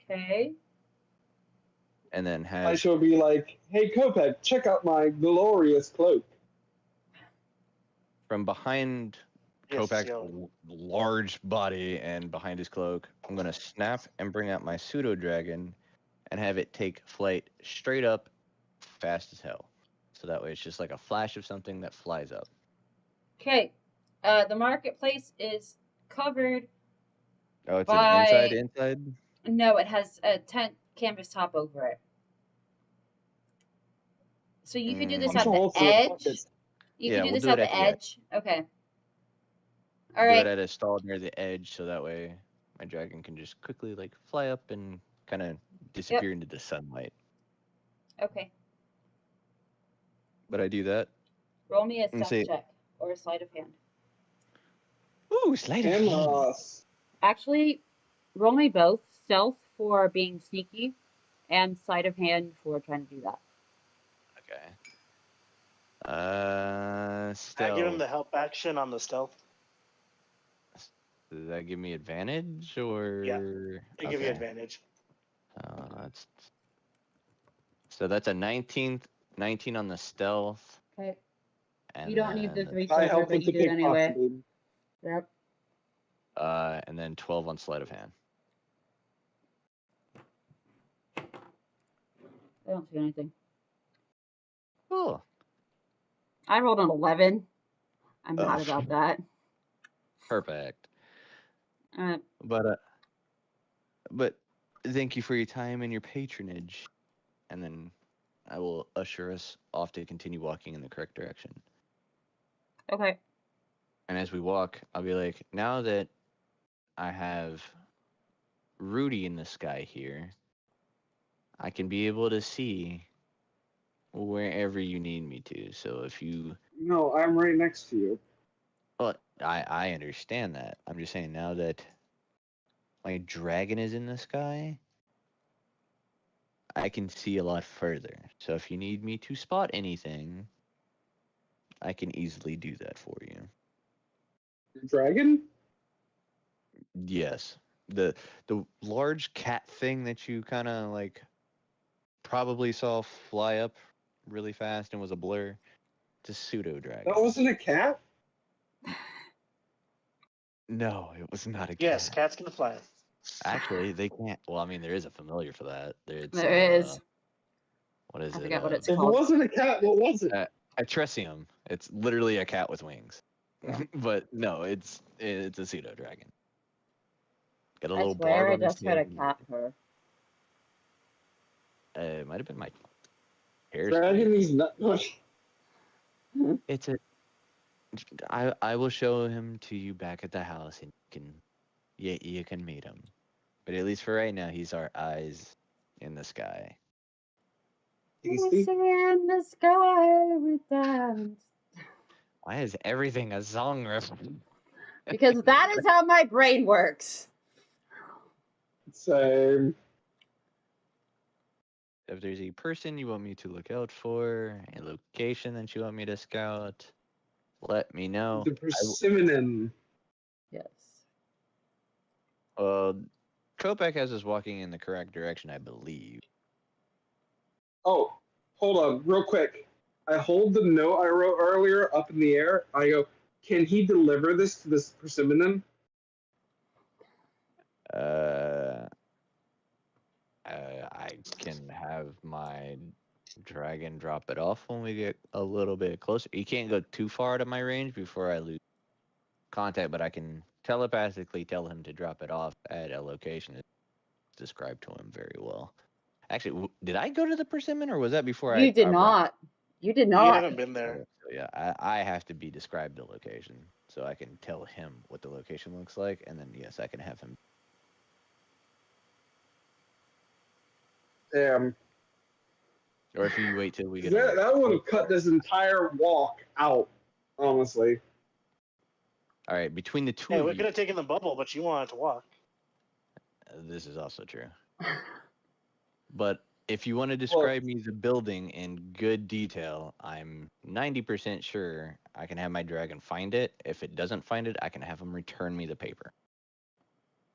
Okay. and then I have shall be like, "Hey, Kopak, check out my glorious cloak." from behind Yes, Kopak's yo. large body and behind his cloak, I'm gonna snap and bring out my pseudo dragon, and have it take flight straight up, fast as hell. So that way, it's just like a flash of something that flies up. Okay. The marketplace is covered Oh, it's by. an inside. No, it has a tent canvas top over it. So you could do this I'm at sure the hopefully edge. You Yeah, could do we'll this do at it at the the edge. edge. Okay. Do All it right. at a stall near the edge, so that way my dragon can just quickly like fly up and kind of disappear into the sunlight. Okay. But I do that Roll me a and stealth say, check or a sleight of hand. "Ooh, sleight of hand." Cameras. Actually, roll me both stealth for being sneaky and sleight of hand for trying to do that. Okay. I give him Stealth. the help action on the stealth. Does that give me advantage or? Yeah. I give you Okay. advantage. That's so that's a 19 on the stealth, Okay. and You don't need the then 3 I silver, help but with you the do it anyway. pickpocketing. Yep. and then 12 on sleight of hand. I don't see anything. Cool. I rolled an 11. I'm Oh. mad about that. Perfect. Uh, But thank you for your time and your patronage, and then I will usher us off to continue walking in the correct direction. okay. And as we walk, I'll be like, now that I have Rudy in the sky here, I can be able to see wherever you need me to. So if you, No, I'm right next to you. well, I understand that. I'm just saying now that my dragon is in the sky, I can see a lot further. So if you need me to spot anything, I can easily do that for you. Dragon? Yes. The large cat thing that you kind of like probably saw fly up really fast and was a blur. It's a pseudo dragon. That wasn't a cat? No, it was not a Yes, cat. cats can fly. Actually, they can't. Well, I mean, there is a familiar for that. It's There is. what is I it? forget what it's If it called. wasn't a cat, what was it? A tresium. It's literally a cat with wings. Yeah. But no, it's a pseudo dragon. Got a I little swear barb I on his just heard a tail. cat purr. It might have been my hair. Dragon is not. It's a. I will show him to you back at the house, and you can meet him. But at least for right now, he's our eyes in the sky. Tasty. In the sky with dance. Why is everything a song reference? Because that is how my brain works. Same. If there's a person you want me to look out for, a location that you want me to scout, let me know. The persimmon. Yes. Kopak has us walking in the correct direction, I believe. Oh, hold on, real quick. I hold the note I wrote earlier up in the air. I go, can he deliver this to this persimmon? I can have my dragon drop it off when we get a little bit closer. You can't go too far to my range before I lose contact, but I can telepathically tell him to drop it off at a location. described to him very well. Actually, did I go to the persimmon, or was that before You did arrived? not. You did You not. haven't been there. So yeah, I have to be described the location so I can tell him what the location looks like, and then yes, I can have him. Damn. Or if you wait till we get That would have cut this entire walk out, honestly. All right, between the two Hey, of we you, could have taken the bubble, but you wanted to walk. this is also true. But if you want to describe me the building in good detail, I'm 90% sure I can have my dragon find it. If it doesn't find it, I can have him return me the paper.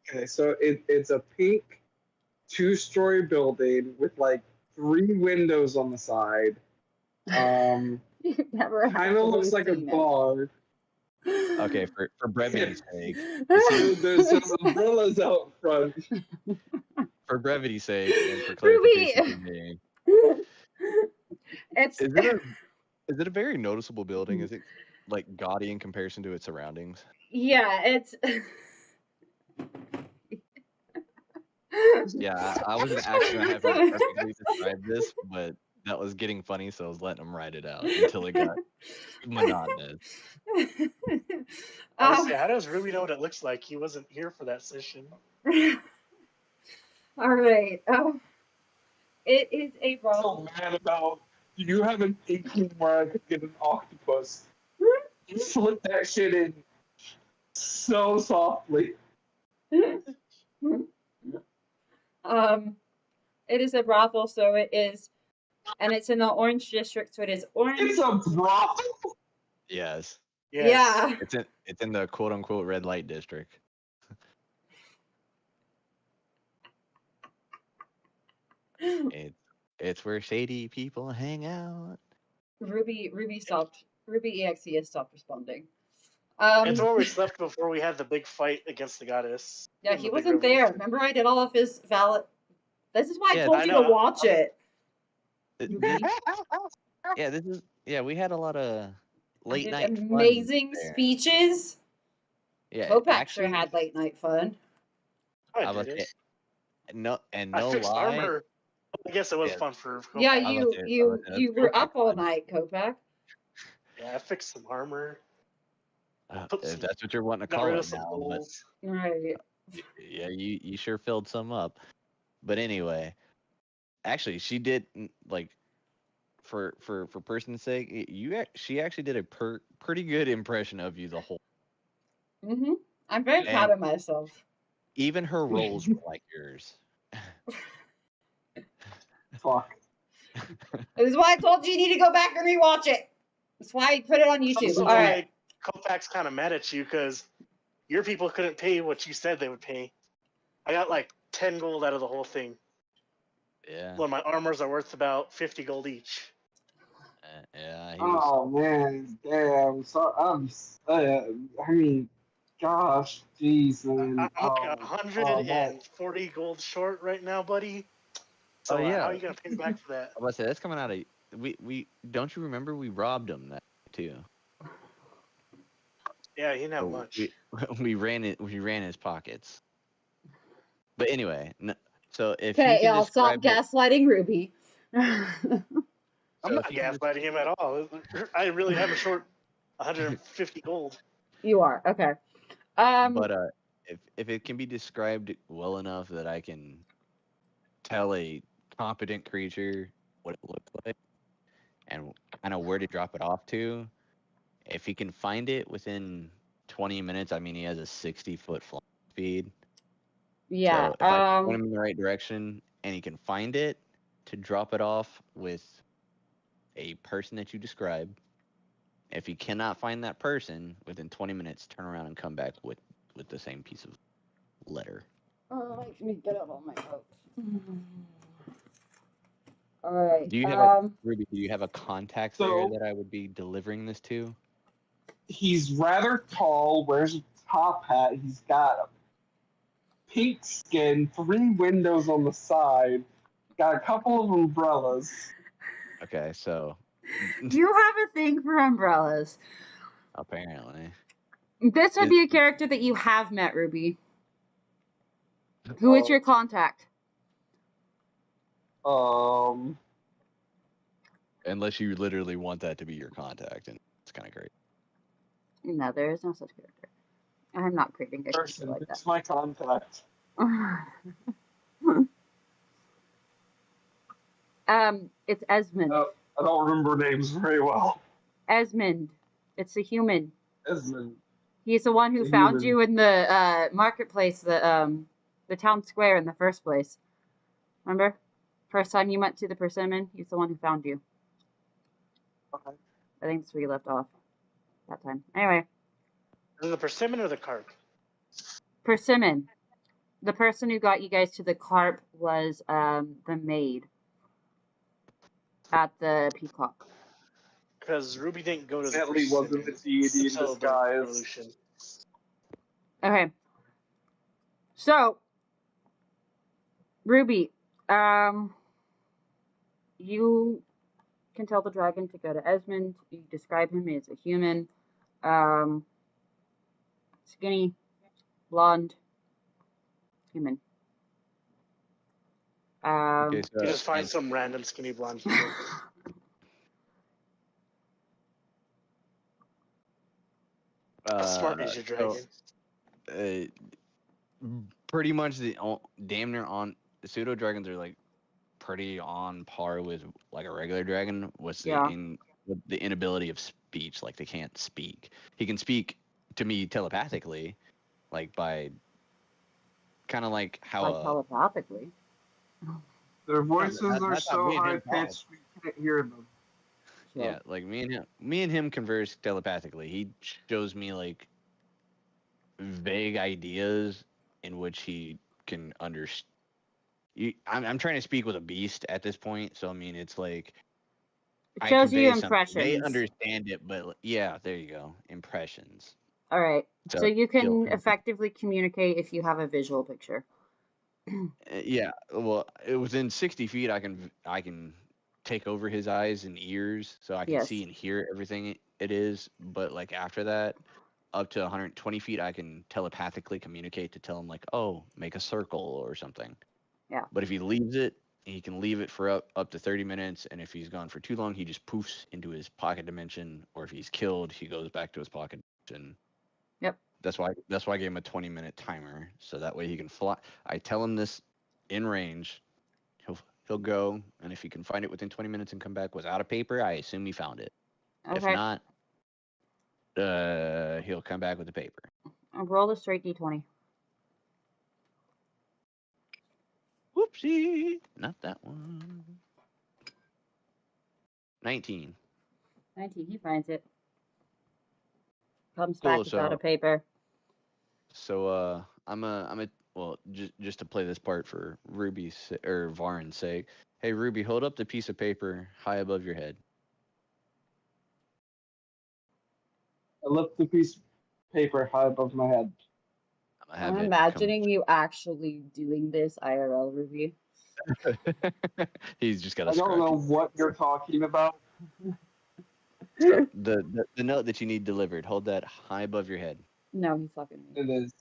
Okay, so it's a pink 2-story building with like 3 windows on the side. You've never Kind of looks like a seen it. bar. Okay, for brevity's sake. There's some umbrellas out front. For brevity's sake, and for Ruby! clarification for me, It's is it a very noticeable building? Is it like gaudy in comparison to its surroundings? yeah, it's Yeah, I wasn't actually gonna have him perfectly describe this, but that was getting funny, so I was letting him ride it out until it got monotonous. Honestly, how does Ruby know what it looks like? He wasn't here for that session. All right. It is a So mad about. Do you have an inkling where I could get an octopus? You slip that shit in so softly. It is a brothel, so it is, and it's in the orange district, so it is orange. It's a brothel. Yes. Yes. Yeah. It's in the quote unquote red light district. It's where shady people hang out. Ruby stopped. Ruby EXE has stopped responding. It's where we slept before we had the big fight against the goddess. Yeah, he wasn't there. Remember, I did all of his valid. This is why I told you to watch it. Yeah, we had a lot of late night amazing speeches. Yeah, Kopak actually sure had late night fun. I did it. No I fixed lie. armor. I guess it was fun for Kopak. Yeah, you were up all night, Kopak. Yeah, I fixed some armor. If that's what you're wanting to call it now, but right. Yeah, you sure filled some up. But anyway, actually, she did like for person's sake. She actually did a pretty good impression of you the whole. I'm very proud of myself. Even her roles were like yours. Fuck. This is why I told you need to go back and rewatch it. That's why I put it on YouTube. Also, all right. Kopak's kind of mad at you because your people couldn't pay what you said they would pay. I got like 10 gold out of the whole thing. Yeah. Well, my armors are worth about 50 gold each. Yeah. Oh man, damn. So I mean, gosh, jeez, man. I'm like 140 gold short right now, buddy. So yeah. how are you gonna pay me back for that? I was about to say that's coming out of we don't you remember we robbed him that too? Yeah, he didn't have much. We ran his pockets. But anyway, so if okay, y'all stop gaslighting Ruby. I'm not gaslighting him at all. I really have a short 150 gold. You are okay. But if it can be described well enough that I can tell a competent creature what it looks like and kind of where to drop it off to, if he can find it within 20 minutes, I mean he has a 60-foot flying speed. Yeah. So if I point him in the right direction and he can find it, to drop it off with a person that you describe. If he cannot find that person within 20 minutes, turn around and come back with the same piece of letter. Let me get out all my notes. All right. Do you have Ruby? Do you have a contact there that I would be delivering this to? He's rather tall. Wears a top hat. He's got a pink skin. 3 windows on the side. Got a couple of umbrellas. Okay, so you have a thing for umbrellas. Apparently. This would be a character that you have met, Ruby. Who is your contact? Um, Unless you literally want that to be your contact, and it's kind of great. No, there is no such character. I'm not creating a character person, like it's my contact. that. It's Esmond. No, I don't remember names very well. Esmond. It's a human. Esmond, He's the one who a found human. you in the marketplace, the town square in the first place. Remember? First time you went to the persimmon, he's the one who found you. Okay. I think that's where you left off that time. Anyway, Is it the persimmon or the carp? persimmon. The person who got you guys to the carp was the maid at the Peacock. Because Ruby didn't go to the Bentley wasn't the persimmon deity in until the disguise. revolution. Okay. So, Ruby, you can tell the dragon to go to Esmond. You describe him as a human, skinny, blonde, human. Okay, so You just find and, some random skinny blonde human. How smart is your dragon? Pretty much damn near on the pseudo dragons are like pretty on par with like a regular dragon. With Yeah. the inability of speech, like they can't speak. He can speak to me telepathically, like by kind of like how Like telepathically. Their voices are that's how so me and high him talk. pitched we can't hear them. Sure. Yeah, like me and him converse telepathically. He shows me like vague ideas in which he can understand. I'm trying to speak with a beast at this point, so I mean it's like It I shows you convey something. They impressions. understand it, but yeah, there you go. Impressions. All right. So you feel can pretty- effectively communicate if you have a visual picture. Yeah, well, it within 60 feet, I can take over his eyes and ears, so I can Yes. see and hear everything it is. But like after that, up to 120 feet, I can telepathically communicate to tell him like, oh, make a circle or something. Yeah. But if he leaves it, he can leave it for up to 30 minutes, and if he's gone for too long, he just poofs into his pocket dimension. Or if he's killed, he goes back to his pocket dimension. Yep. That's why I gave him a 20-minute timer, so that way he can fly. I tell him this in range. He'll go, and if he can find it within 20 minutes and come back without a paper, I assume he found it. If Okay. not, he'll come back with the paper. I'll roll the straight d20. Whoopsie, not that one. 19. 19. He finds it. Comes Cool, back without a paper. So I'm a well, just to play this part for Ruby's or Varen's sake. Hey Ruby, hold up the piece of paper high above your head. I lift the piece of paper high above my head. I'm imagining you actually doing this IRL, Ruby. He's just got I a don't know scratch. what you're talking about. So the note that you need delivered, hold that high above your head. No, he's fucking me. It is.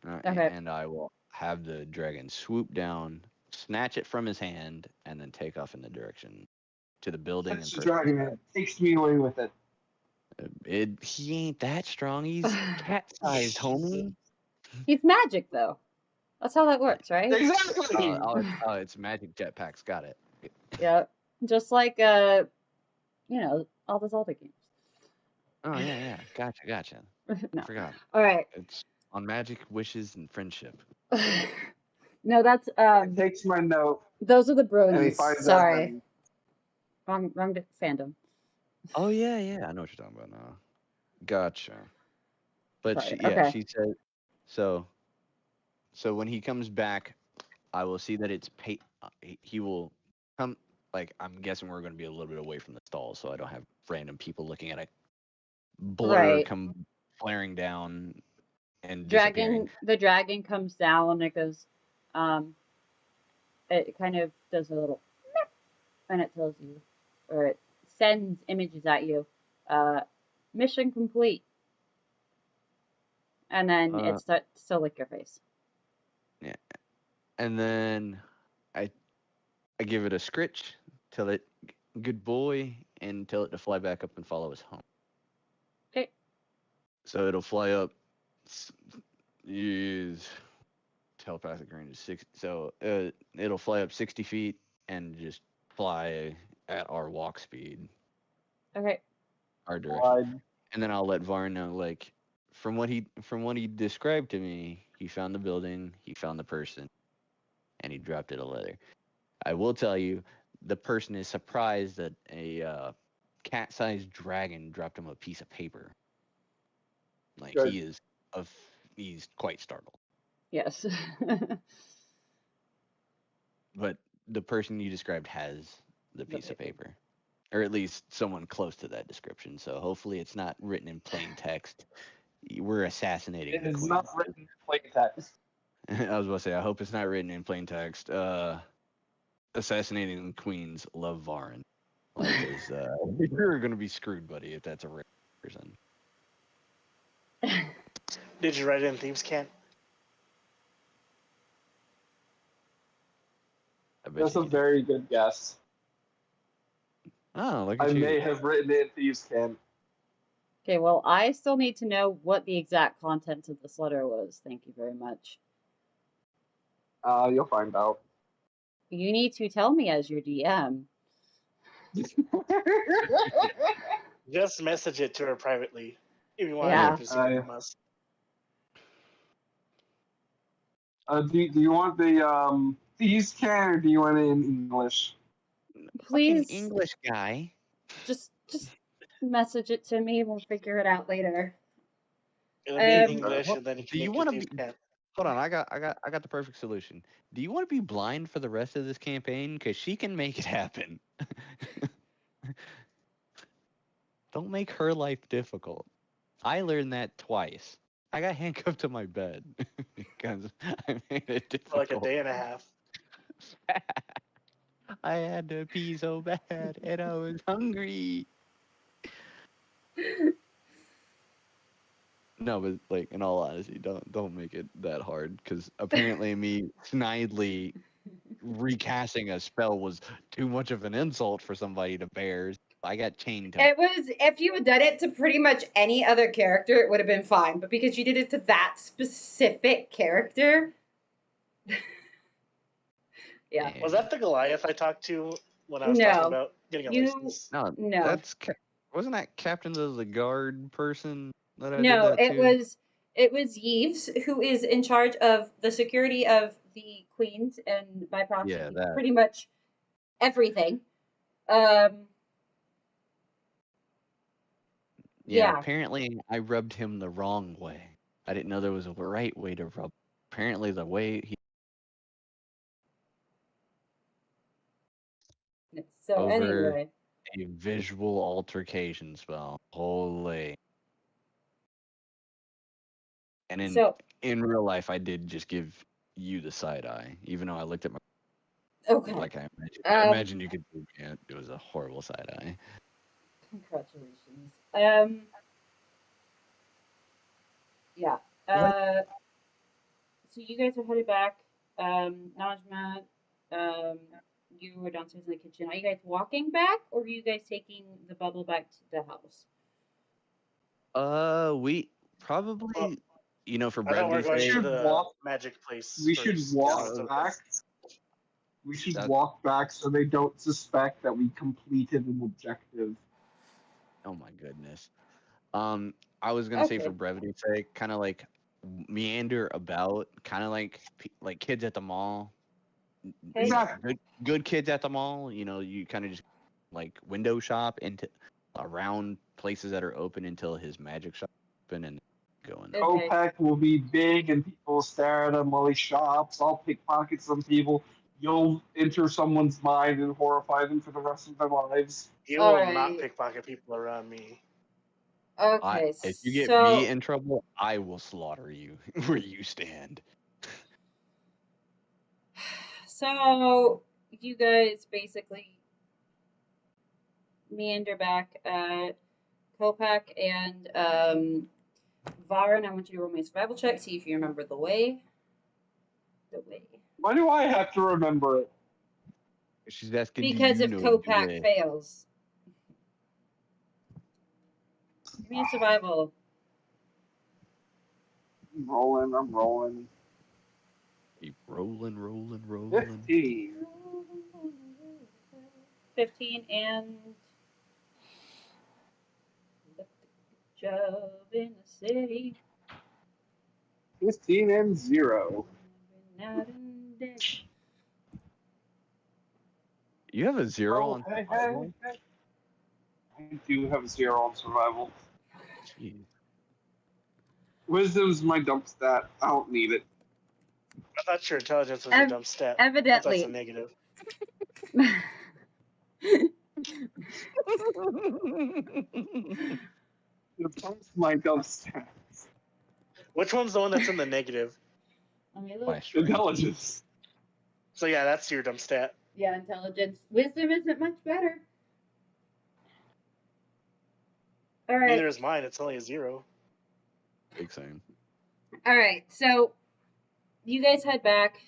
Okay. And I will have the dragon swoop down, snatch it from his hand, and then take off in the direction to the building. That's the dragon, man. It takes me away with it. He ain't that strong. He's cat-sized, homie. He's magic, though. That's how that works, right? Exactly. It's magic jetpacks. Got it. Yeah. Just like, all the Zelda games. Oh yeah. Gotcha. No. I forgot. All right. It's on magic, wishes, and friendship. No, that's He takes my note those are the and he bronies. finds Sorry. out. Wrong fandom. Oh yeah. I know what you're talking about now. Gotcha. But Sorry, she said so. So when he comes back, I will see that it's he will come. Like I'm guessing we're going to be a little bit away from the stall, so I don't have random people looking at a blur Right. come flaring down and disappearing. The dragon comes down and it goes, it kind of does a little, and it tells you, or it sends images at you. Mission complete. And then it starts to lick your face. Yeah, and then I give it a scritch, tell it good boy, and tell it to fly back up and follow us home. Okay. So it'll fly up. Use telepathic range is 6. So it'll fly up 60 feet and just fly at our walk speed, Okay. our direction. Slide. And then I'll let Varn know, like, from what he described to me, he found the building, he found the person, and he dropped it a letter. I will tell you, the person is surprised that a cat-sized dragon dropped him a piece of paper. Like Good. he's quite startled. Yes. But the person you described has the piece of paper. paper, or at least someone close to that description. So hopefully it's not written in plain text. We're assassinating It the is queen. not written in plain text. I was about to say, I hope it's not written in plain text. Assassinating queens love Varin. Like, because you're going to be screwed, buddy, if that's a real person. Did you write it in Thieves' Cant? I bet That's you a did. very good guess. Oh, look I at you. may have written it in Thieves' Camp. Okay, well, I still need to know what the exact contents of this letter was. Thank you very much. You'll find out. You need to tell me as your DM. Just message it to her privately if you want Yeah. to keep it secret from us. Do you want the Thieves' Camp, or do you want it in English? Please, Fucking English guy. just message it to me. We'll figure it out later. It'll be in Um, English, and then you Do can you make your want Thieves' to? Cant. Hold on, I got the perfect solution. Do you want to be blind for the rest of this campaign? Because she can make it happen. Don't make her life difficult. I learned that twice. I got handcuffed to my bed because I made it difficult. For like a day and a half. I had to pee so bad, and I was hungry. No, but like in all honesty, don't make it that hard, because apparently me snidely recasting a spell was too much of an insult for somebody to bear. I got chained to. It was, if you had done it to pretty much any other character, it would have been fine. But because you did it to that specific character, yeah. Was that the Goliath I talked to when I was talking about getting a license? No, No. that's wasn't that Captain of the Guard person that I did No, that it to? was Yves, who is in charge of the security of the queens and by proxy Yeah, that. pretty much everything. Yeah. Apparently I rubbed him the wrong way. I didn't know there was a right way to rub. Apparently the way he So over anyway, a visual altercation spell. Holy. And in real life, I did just give you the side eye, even though I looked at my. okay. Like I imagined. I imagine you could do it. It was a horrible side eye. Congratulations. Yeah. So you guys are headed back. Najma, you were downstairs in the kitchen. Are you guys walking back, or are you guys taking the bubble back to the house? We probably, for I thought we were brevity's going sake. to the magic place. We should first. walk back. We should walk back so they don't suspect that we completed an objective. Oh my goodness. I was gonna say for brevity's sake, kind of like meander about, kind of like kids at the mall. Exactly. Good kids at the mall. You kind of just like window shop into around places that are open until his magic shop open and go in. Kopek will be big and people will stare at him while he shops. I'll pickpocket some people. You'll enter someone's mind and horrify them for the rest of their lives. You will not pickpocket people around me. Okay, if you get me in trouble, I will slaughter you where you stand. So you guys basically meander back. Kopak and Varen, I want you to roll me a survival check. See if you remember the way. Why do I have to remember it? She's asking, do Because you if know Copac Dre? fails. Give me a survival. I'm rolling. Keep rolling. 15. 15 and look the job in the city. 15 and 0. Night and day. You have a 0 Oh, on hey. survival? I do have 0 on survival. Jeez. Wisdom's my dump stat. I don't need it. I thought your intelligence was your dump stat. That's Evidently. a negative. The pump's my dump stat. Which one's the one that's in the negative? Let me look. My strength. Intelligence. So yeah, that's your dump stat. Yeah, intelligence. Wisdom isn't much better. All right. Neither is mine. It's only a 0. Big same. All right. So you guys head back.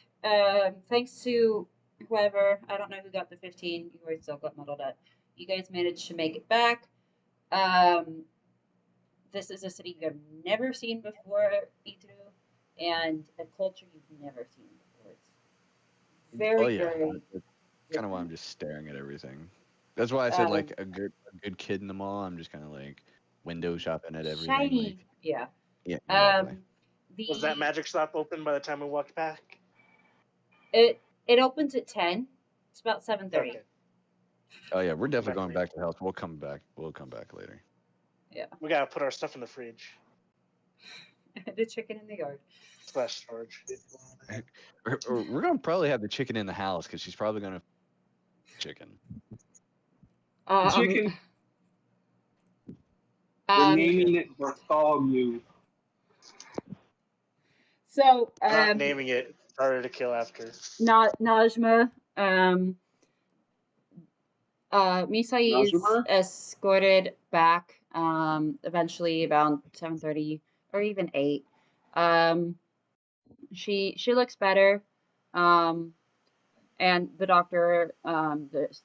Thanks to whoever, I don't know who got the 15. You guys still got muddled up. You guys managed to make it back. This is a city you have never seen before, Itru, and a culture you've never seen before. It's very, Oh yeah. very That's kind of why I'm just staring at everything. That's why I said like a good kid in the mall. I'm just kind of like window shopping at everything. shiny. Like, Yeah. yeah, exactly. Was that magic shop open by the time we walked back? It opens at 10. It's about 7:30. Okay. Oh yeah, we're Come definitely back going later. back to the house. We'll come back. We'll come back later. Yeah. We gotta put our stuff in the fridge The chicken in the yard. / storage. Or we're gonna probably have the chicken in the house because she's probably gonna chicken. Chicken. We're naming it Bartholomew. So Not naming it. Harder to kill after. Najma, Misai is Najma? escorted back, eventually around 7:30 or even 8. She looks better, and the doctor, there's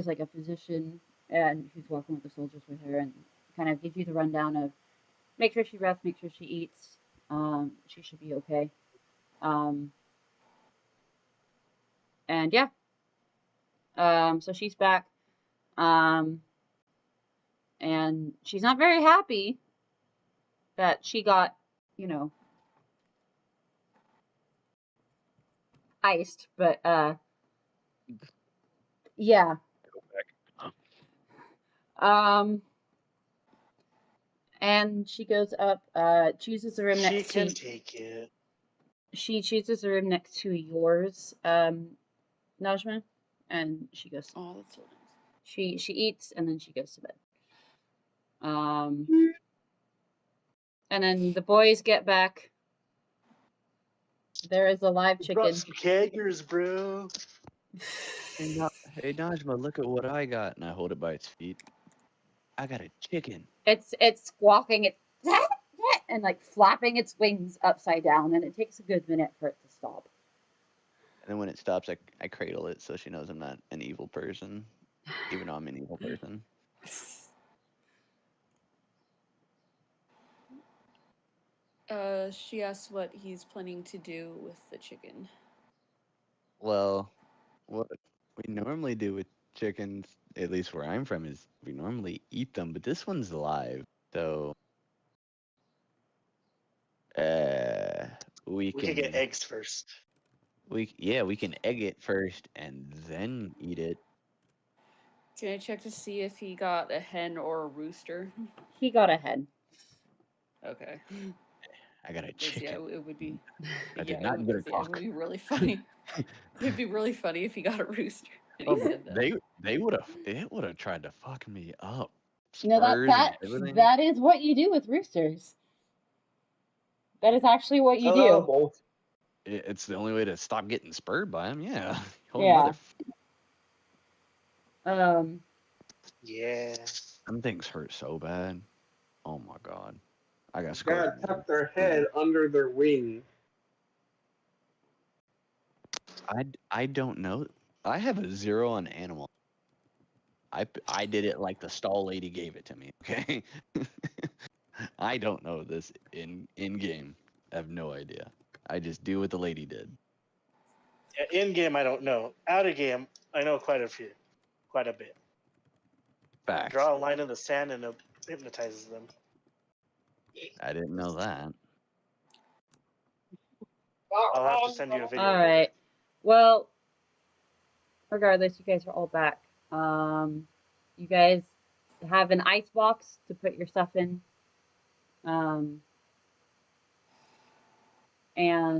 like a physician, and she's walking with the soldiers with her, and kind of gives you the rundown of make sure she rests, make sure she eats. She should be okay. And yeah, so she's back. And she's not very happy that she got, iced, but yeah. And she goes up, chooses a room She next can to. take it. She chooses a room next to yours, Najma, and she goes. Oh, that's so nice. She eats and then she goes to bed. And then the boys get back. There is a live chicken. Brought some keggers, bro. Hey Najma, look at what I got, and I hold it by its feet. I got a chicken. It's squawking, it's and like flapping its wings upside down, and it takes a good minute for it to stop. And then when it stops, I cradle it so she knows I'm not an evil person, even though I'm an evil person. She asks what he's planning to do with the chicken. Well, what we normally do with chickens, at least where I'm from, is we normally eat them, but this one's live, so we We can could get eggs first. we can egg it first and then eat it. Can I check to see if he got a hen or a rooster? He got a hen. Okay. I got a chicken. Yeah, it would be. I did not get a It cock. would be really funny. It'd be really funny if he got a rooster. And Oh, he said that. they would have tried to fuck me up. No, Spurs and everything. that is what you do with roosters. That is actually what you do. Hello. It's the only way to stop getting spurred by them. Yeah. Yeah. Yeah. Them things hurt so bad. Oh my god. I got Gotta scared. tuck their head under their wing. I don't know. I have a 0 on animal. I did it like the stall lady gave it to me. Okay. I don't know this in game. I have no idea. I just do what the lady did. Yeah, in game, I don't know. Out of game, I know quite a bit. Facts. Draw a line in the sand and it hypnotizes them. I didn't know that. I'll have to send you a video. All right. Well, regardless, you guys are all back. You guys have an ice box to put your stuff in. And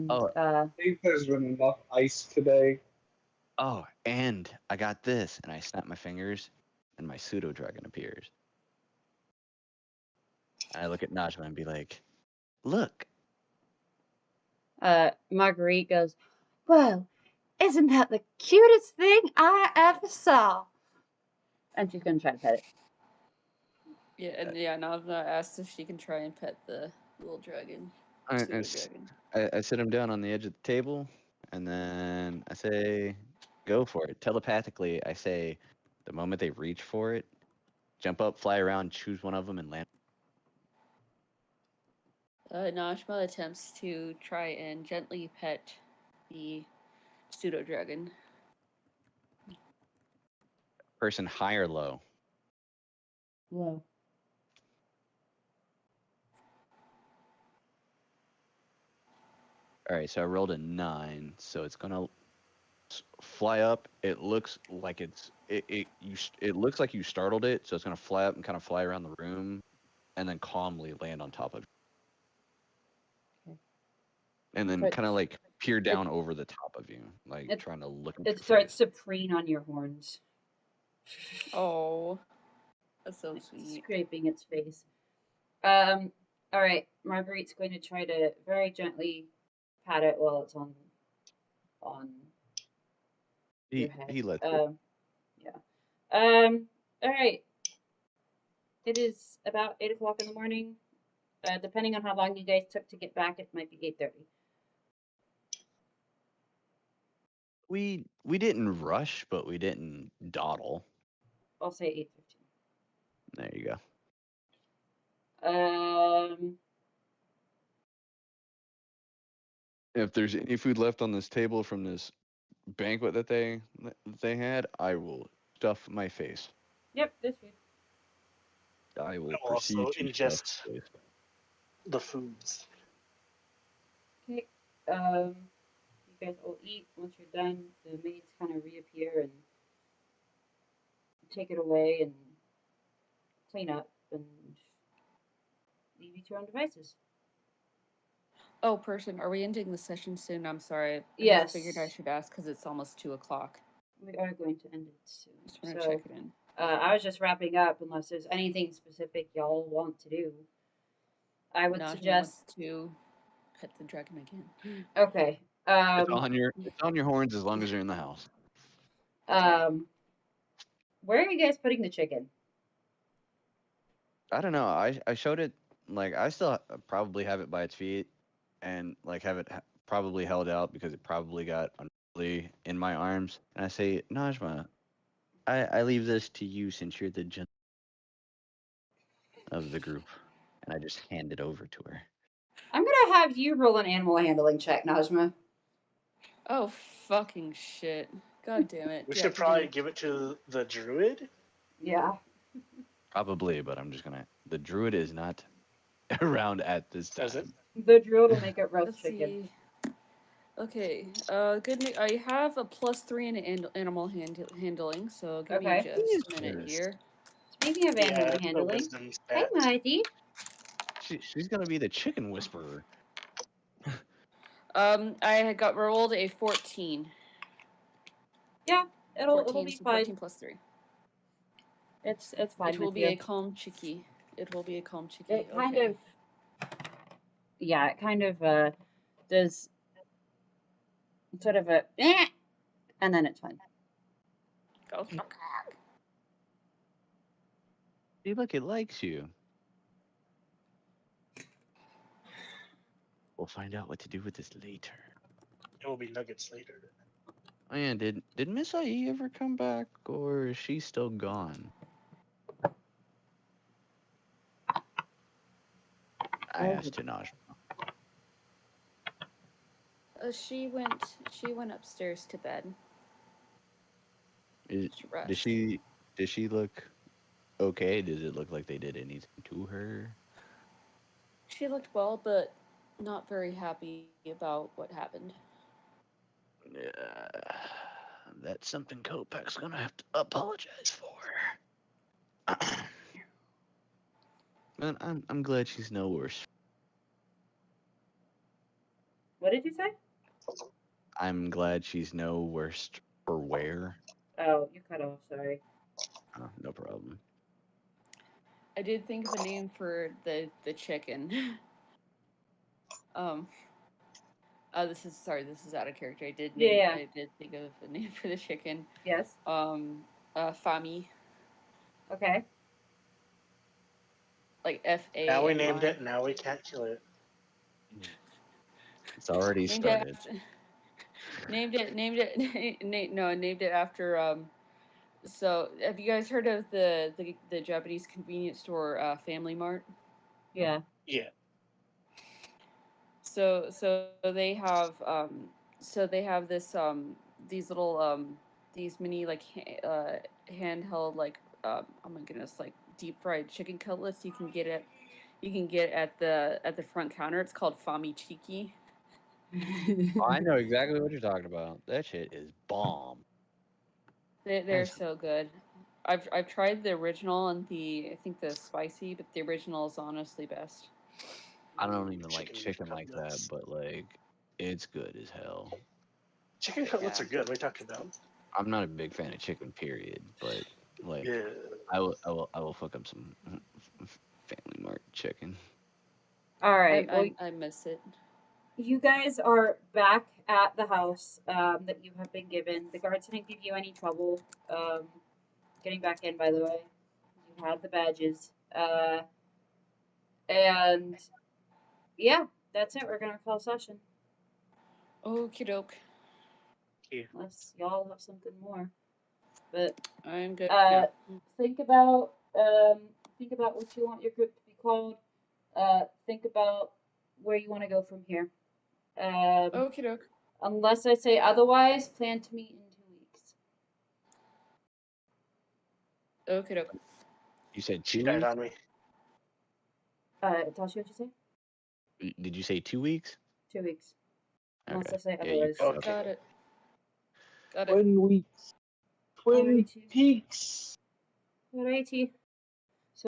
Oh. I think there's been enough ice today. Oh, and I got this, and I snap my fingers, and my pseudo dragon appears. And I look at Najma and be like, "Look." Marguerite goes, "Whoa, isn't that the cutest thing I ever saw?" And she's gonna try to pet it. Yeah, and Navna asked if she can try and pet the little dragon. I, Pseudo I, dragon. I sit him down on the edge of the table, and then I say, "Go for it." Telepathically, I say, the moment they reach for it, jump up, fly around, choose one of them, and land. Najma attempts to try and gently pet the pseudo dragon. Person high or low? Low. All right, so I rolled a 9, so it's gonna fly up. It looks like it looks like you startled it, so it's gonna fly up and kind of fly around the room, and then calmly land on top of you. Okay. And then But kind of like peer down over the top of you, like trying to look into it your starts face. to preen on your horns. Oh, that's so sweet. Scraping its face. All right. Marguerite's going to try to very gently pat it while it's on your head. He lets Yeah. All right. It is about 8 o'clock in the morning. Depending on how long you guys took to get back, it might be 8:30. we didn't rush, but we didn't dawdle. I'll say 8:15. There you go. If there's any food left on this table from this banquet that they had, I will stuff my face. Yep, this food. I will I will proceed also to stuff ingest my face. the foods. Okay. You guys all eat. Once you're done, the maids kind of reappear and take it away and clean up and leave you to your own devices. Oh, person, are we ending the session soon? I'm sorry. I Yes. just figured I should ask because it's almost 2:00. We are going to end it soon. Just want to check it in. I was just wrapping up unless there's anything specific y'all want to do. I would Najma suggest wants to pet the dragon again. Okay. It's on your horns as long as you're in the house. Where are you guys putting the chicken? I don't know. I showed it, like, I still probably have it by its feet, and like have it probably held out because it probably got unruly in my arms. And I say, Najma, I leave this to you since you're the gen of the group, and I just hand it over to her. I'm gonna have you roll an animal handling check, Najma. Oh, fucking shit. God damn it. We Yeah, should probably give it to the druid. Yeah. Probably, but I'm just gonna. The druid is not around at this Is it? time. The druid will make it roast Let's chicken. see. Okay. Good news. I have a +3 in animal handling, so give me Okay. just a minute here. Speaking of animal Yeah, the handling, wisdom hey, stat. Mighty. She's gonna be the chicken whisperer. I had got rolled a 14. Yeah, it'll 14, be so fine. 14 +3. It's fine. It will with be you. a calm chickie. It will be a calm chickie. It kind okay. of. Yeah, it kind of does sort of a and then it's fine. Go. See, look, it likes you. We'll find out what to do with this later. It will be nuggets later. Oh yeah, did Miss IE ever come back, or is she still gone? I Oh, asked Tinaj. She went upstairs to bed Is, to does rest. she does she look okay? Does it look like they did anything to her? She looked well, but not very happy about what happened. Yeah, that's something Kopek's gonna have to apologize for. And I'm glad she's no worse. what did you say? I'm glad she's no worse for wear. Oh, you cut off. Sorry. Oh, no problem. I did think of a name for the chicken. um, this is sorry, this is out of character. Yeah. I did think of a name for the chicken. Yes. Fami, Okay. like Now we named FAMI. it. Now we can't kill it. It's already Named it started. after, named it after So, have you guys heard of the Japanese convenience store Family Mart? Yeah. Yeah. So they have these little these mini like handheld like oh my goodness, like deep fried chicken cutlets you can get at the front counter. It's called Fami Chiki. Oh, I know exactly what you're talking about. That shit is bomb. They're That's, so good. I've tried the original and the I think the spicy, but the original is honestly best. I don't even like Chicken chicken like that, cutlets. but like it's good as hell. Chicken cutlets Yeah. are good. What are you talking about? I'm not a big fan of chicken, period, but like Yeah. I will fuck up some Family Mart chicken. All right. Well, I miss it. you guys are back at the house that you have been given. The guards didn't give you any trouble getting back in, by the way. You had the badges. And yeah, that's it. We're gonna call session. Okie doke. Unless y'all have something more. But I'm good uh, now. think about um, think about what you want your group to be called. Think about where you want to go from here. Okie doke. Unless I say otherwise, plan to meet in 2 weeks. Okie doke. You said She 2 died weeks? on me. Tasha, what'd you say? Did you say 2 weeks? 2 weeks. Unless Okay. I say Yeah, you otherwise. cut Okay. off. Got it. Got it. Twin weeks. Twin Alrighty. peaks. Alrighty.